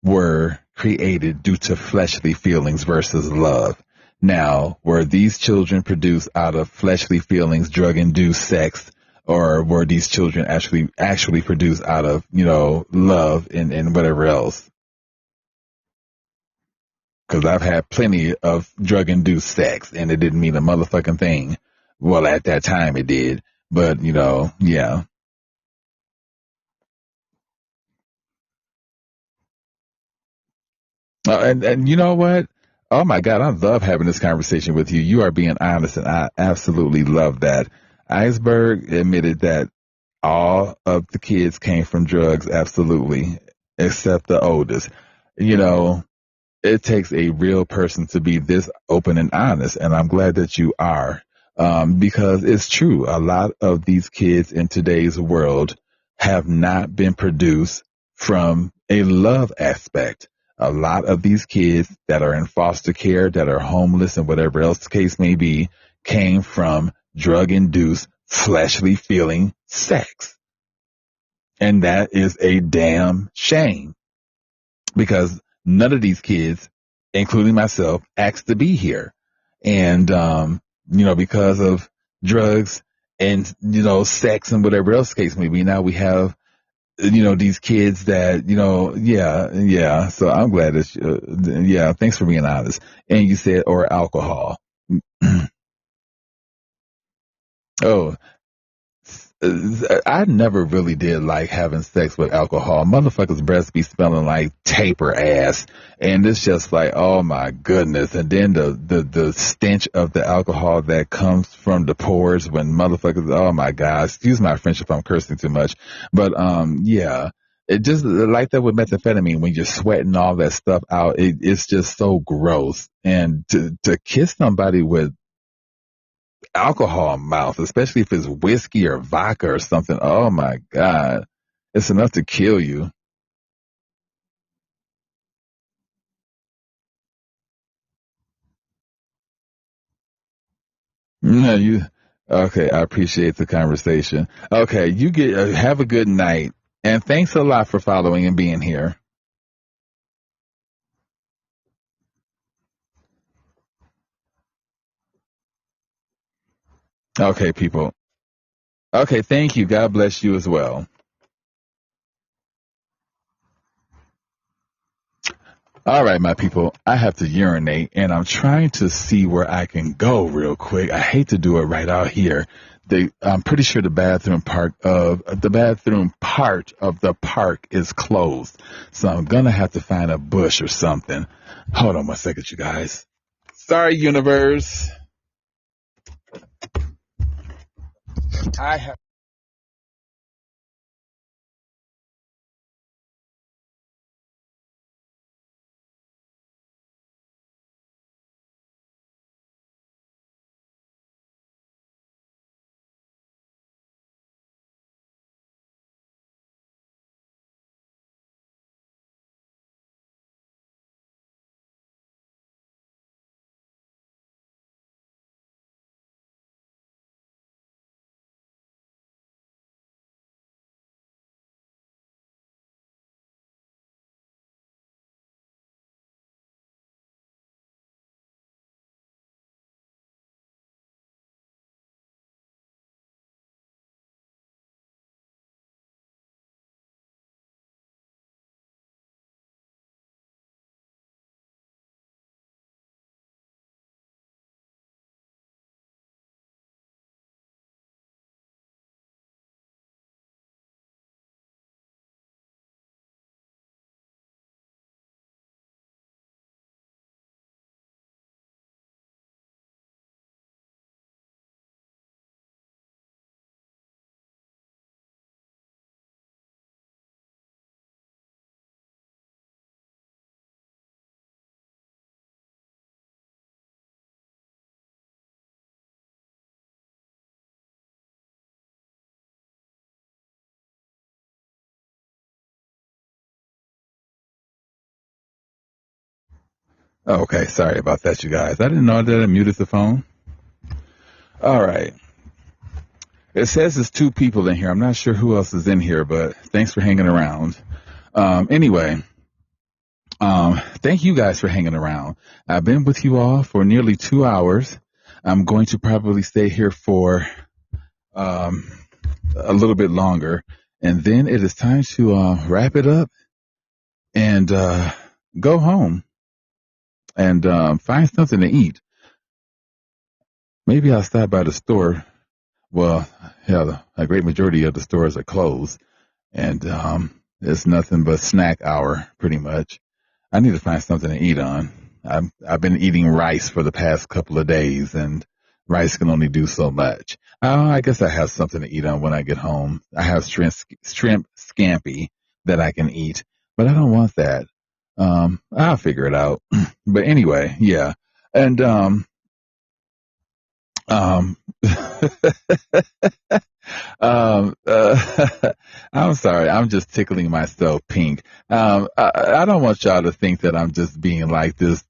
were created due to fleshly feelings versus love. Now, were these children produced out of fleshly feelings, drug induced sex, or were these children actually produced out of, love and whatever else? Because I've had plenty of drug induced sex and it didn't mean a motherfucking thing. Well, at that time it did, but yeah. And you know what? Oh my God, I love having this conversation with you. You are being honest, and I absolutely love that. Iceberg admitted that all of the kids came from drugs, absolutely, except the oldest. You know, it takes a real person to be this open and honest, and I'm glad that you are, because it's true. A lot of these kids in today's world have not been produced from a love aspect. A lot of these kids that are in foster care, that are homeless, and whatever else the case may be, came from drug induced, fleshly feeling sex. And that is a damn shame because none of these kids, including myself, asked to be here. And, because of drugs and, sex and whatever else the case may be, now we have, these kids that, yeah, yeah. So I'm glad that, yeah, thanks for being honest. And you said, or alcohol. Oh, I never really did like having sex with alcohol. Motherfuckers' breasts be smelling like taper ass, and it's just like, oh my goodness. And then the stench of the alcohol that comes from the pores when motherfuckers, oh my god, excuse my French if I'm cursing too much, but yeah. It just like that with methamphetamine when you're sweating all that stuff out. It's just so gross. And to kiss somebody with alcohol mouth, especially if it's whiskey or vodka or something. Oh my God. It's enough to kill you. No, okay. I appreciate the conversation. Okay. Have a good night. And thanks a lot for following and being here. Okay, people. Okay. Thank you. God bless you as well. All right, my people, I have to urinate and I'm trying to see where I can go real quick. I hate to do it right out here. I'm pretty sure the bathroom part of the park is closed. So I'm going to have to find a bush or something. Hold on one second, you guys. Sorry, universe. I have Okay, sorry about that, you guys. I didn't know that I muted the phone. All right. It says there's two people in here. I'm not sure who else is in here, but thanks for hanging around. Anyway, thank you guys for hanging around. I've been with you all for nearly 2 hours. I'm going to probably stay here for um, a little bit longer, and then it is time to wrap it up and go home and find something to eat. Maybe I'll stop by the store. Well, yeah, a great majority of the stores are closed, and it's nothing but snack hour, pretty much. I need to find something to eat on. I've been eating rice for the past couple of days, and rice can only do so much. I guess I have something to eat on when I get home. I have shrimp scampi that I can eat, but I don't want that. I'll figure it out. But anyway, yeah, and um, I'm sorry. I'm just tickling myself pink. I don't want y'all to think that I'm just being like this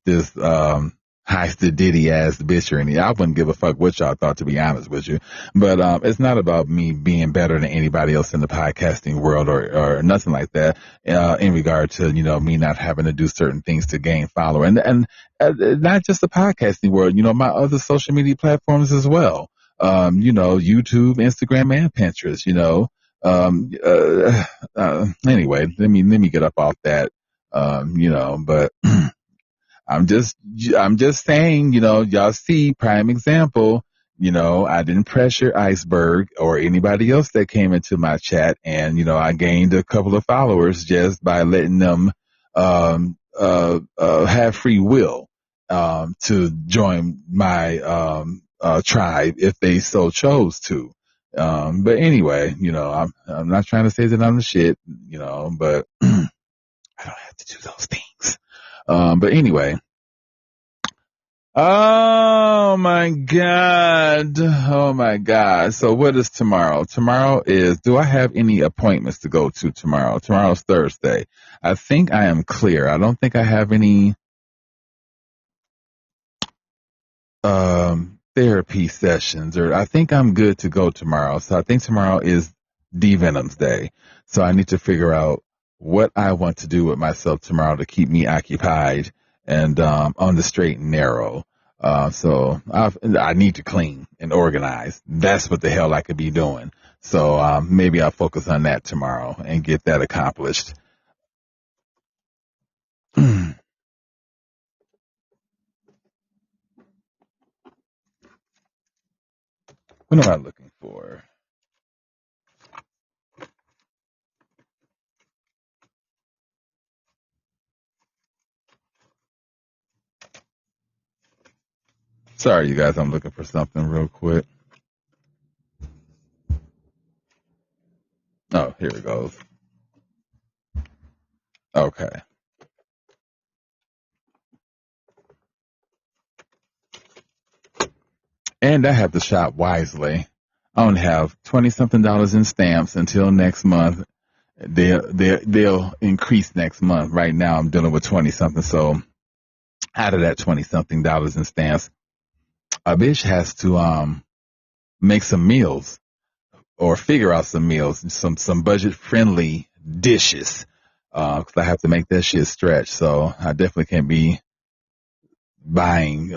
high diddy ass bitch or anything. I wouldn't give a fuck what y'all thought, to be honest with you. But, it's not about me being better than anybody else in the podcasting world or nothing like that, in regard to, me not having to do certain things to gain follower and not just the podcasting world, my other social media platforms as well. YouTube, Instagram, and Pinterest, anyway, let me get up off that, but I'm just saying, y'all see, prime example, I didn't pressure Iceberg or anybody else that came into my chat. And, I gained a couple of followers just by letting them, have free will, to join my, tribe if they so chose to. But anyway, I'm not trying to say that I'm the shit, but I don't have to do those things. But anyway, oh my God. Oh my God. So what is tomorrow? Tomorrow do I have any appointments to go to tomorrow? Tomorrow's Thursday. I think I am clear. I don't think I have any, therapy sessions, or I think I'm good to go tomorrow. So I think tomorrow is D Venom's day. So I need to figure out what I want to do with myself tomorrow to keep me occupied and, on the straight and narrow. So I need to clean and organize. That's what the hell I could be doing. So, maybe I'll focus on that tomorrow and get that accomplished. What am I looking for? Sorry, you guys, I'm looking for something real quick. Oh, here it goes. Okay. And I have to shop wisely. I only have 20 something dollars in stamps until next month. They'll increase next month. Right now I'm dealing with 20 something. So out of that 20 something dollars in stamps, a bitch has to, make some meals or figure out some meals, some budget friendly dishes. 'Cause I have to make that shit stretch. So I definitely can't be buying,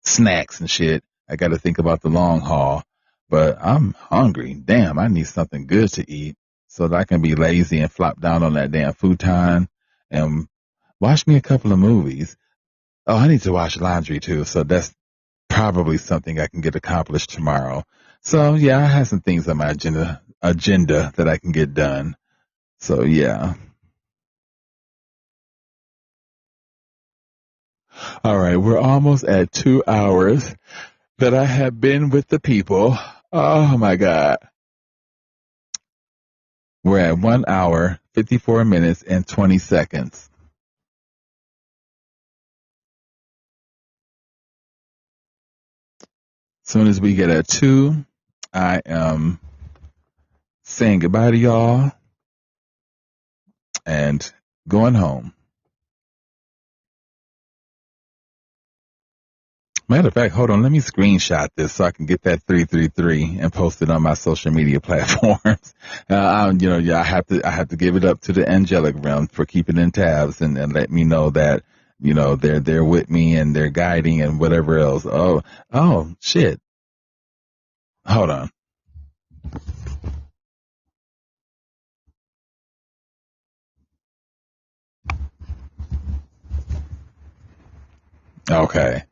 snacks and shit. I got to think about the long haul. But I'm hungry. Damn, I need something good to eat so that I can be lazy and flop down on that damn futon and watch me a couple of movies. Oh, I need to wash laundry too. So that's probably something I can get accomplished tomorrow. So yeah, I have some things on my agenda that I can get done. So yeah. All right. We're almost at 2 hours that I have been with the people. Oh my God. We're at 1 hour, 54 minutes, and 20 seconds. Soon as we get at 2, I am saying goodbye to y'all and going home. Matter of fact, hold on. Let me screenshot this so I can get that 333 and post it on my social media platforms. Yeah, I have to give it up to the angelic realm for keeping in tabs and let me know that, they're with me and they're guiding and whatever else. Oh, shit. Hold on. Okay.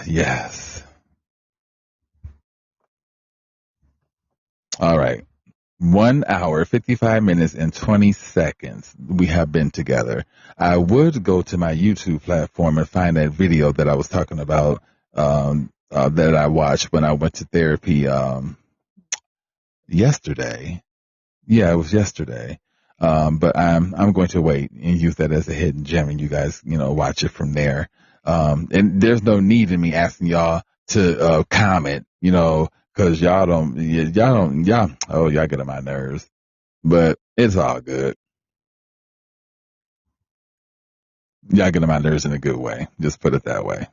Yes. All right. 1 hour, 55 minutes, and 20 seconds we have been together. I would go to my YouTube platform and find that video that I was talking about, that I watched when I went to therapy, yesterday. Yeah, it was yesterday. But I'm going to wait and use that as a hidden gem and you guys, watch it from there. And there's no need in me asking y'all to, comment, cause y'all get on my nerves, but it's all good. Y'all get on my nerves in a good way. Just put it that way.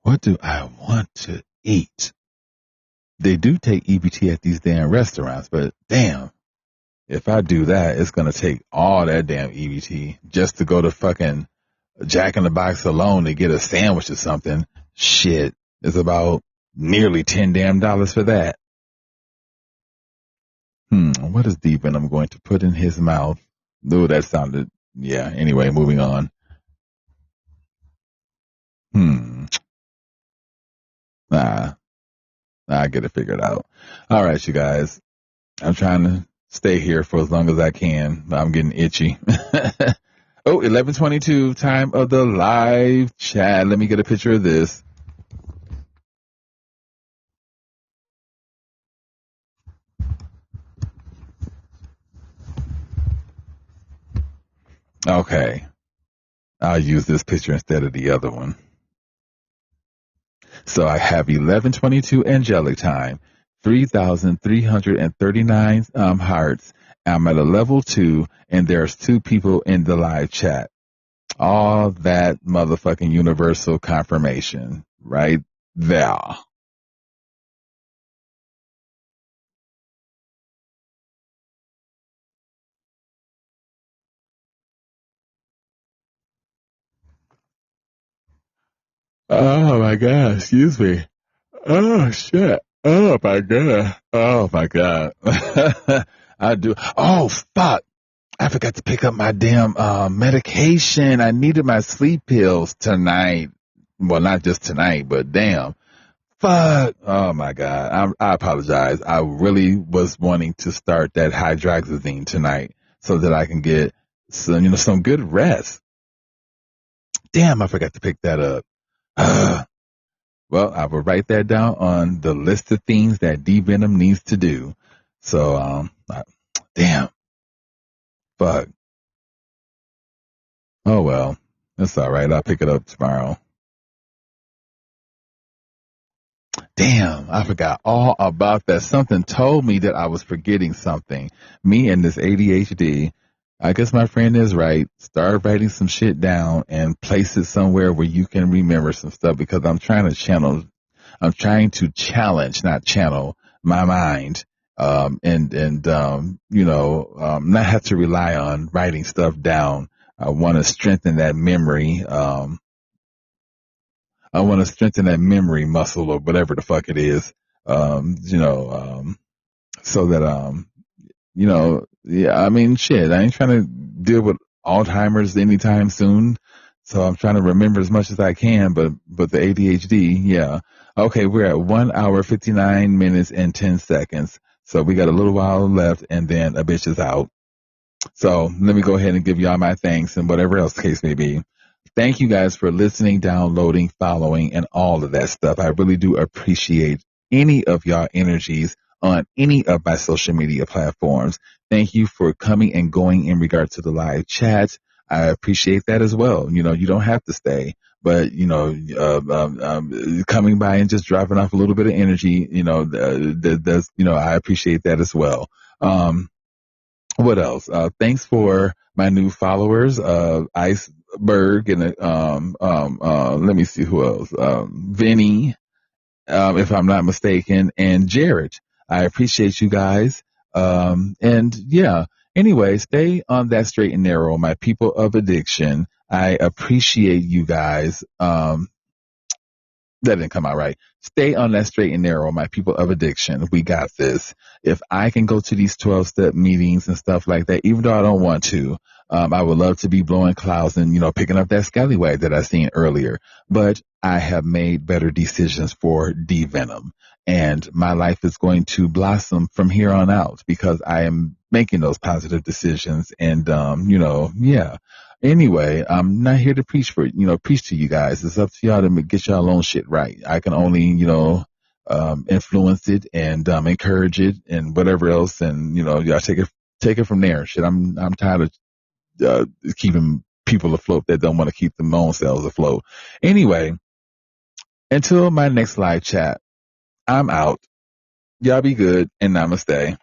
What do I want to eat? They do take EBT at these damn restaurants, but damn, if I do that, it's going to take all that damn EBT just to go to fucking Jack in the Box alone to get a sandwich or something. Shit, it's about nearly $10 for that. What is deep and I'm going to put in his mouth? Ooh, that sounded, yeah. Anyway, moving on. I get it figured out. All right, you guys. I'm trying to stay here for as long as I can. I'm getting itchy. 11:22, time of the live chat. Let me get a picture of this. Okay. I'll use this picture instead of the other one. So I have 11:22 angelic time, 3,339 hearts. I'm at a level 2, and there's 2 people in the live chat. All that motherfucking universal confirmation right there. Oh my God, excuse me. Oh shit. Oh my God. Oh my God. I do. Oh fuck. I forgot to pick up my damn medication. I needed my sleep pills tonight. Well, not just tonight, but damn. Fuck. Oh my God. I apologize. I really was wanting to start that hydroxyzine tonight so that I can get some good rest. Damn, I forgot to pick that up. Well, I will write that down on the list of things that D Venom needs to do. So, damn. Fuck. Oh well. That's all right. I'll pick it up tomorrow. Damn, I forgot all about that. Something told me that I was forgetting something. Me and this ADHD. I guess my friend is right. Start writing some shit down and place it somewhere where you can remember some stuff because I'm trying to challenge, not channel my mind, and not have to rely on writing stuff down. I want to strengthen that memory. I want to strengthen that memory muscle or whatever the fuck it is. So that, yeah, I mean, shit, I ain't trying to deal with Alzheimer's anytime soon. So I'm trying to remember as much as I can, but the ADHD, yeah. Okay, we're at 1 hour, 59 minutes and 10 seconds. So we got a little while left and then a bitch is out. So let me go ahead and give y'all my thanks and whatever else the case may be. Thank you guys for listening, downloading, following, and all of that stuff. I really do appreciate any of y'all energies on any of my social media platforms. Thank you for coming and going in regard to the live chats. I appreciate that as well. You don't have to stay, but coming by and just dropping off a little bit of energy, that's, I appreciate that as well. What else? Thanks for my new followers, Iceberg and, let me see who else, Vinny, if I'm not mistaken, and Jared. I appreciate you guys. And yeah, anyway, stay on that straight and narrow, my people of addiction. I appreciate you guys. That didn't come out right. Stay on that straight and narrow, my people of addiction. We got this. If I can go to these 12-step meetings and stuff like that, even though I don't want to, I would love to be blowing clouds and, picking up that scallywag that I seen earlier. But I have made better decisions for D-Venom. And my life is going to blossom from here on out because I am making those positive decisions. And, yeah. Anyway, I'm not here to preach to you guys. It's up to y'all to get y'all own shit right. I can only, influence it and, encourage it and whatever else. And, y'all take it from there. Shit. I'm tired of, keeping people afloat that don't want to keep their own selves afloat. Anyway, until my next live chat, I'm out. Y'all be good and namaste.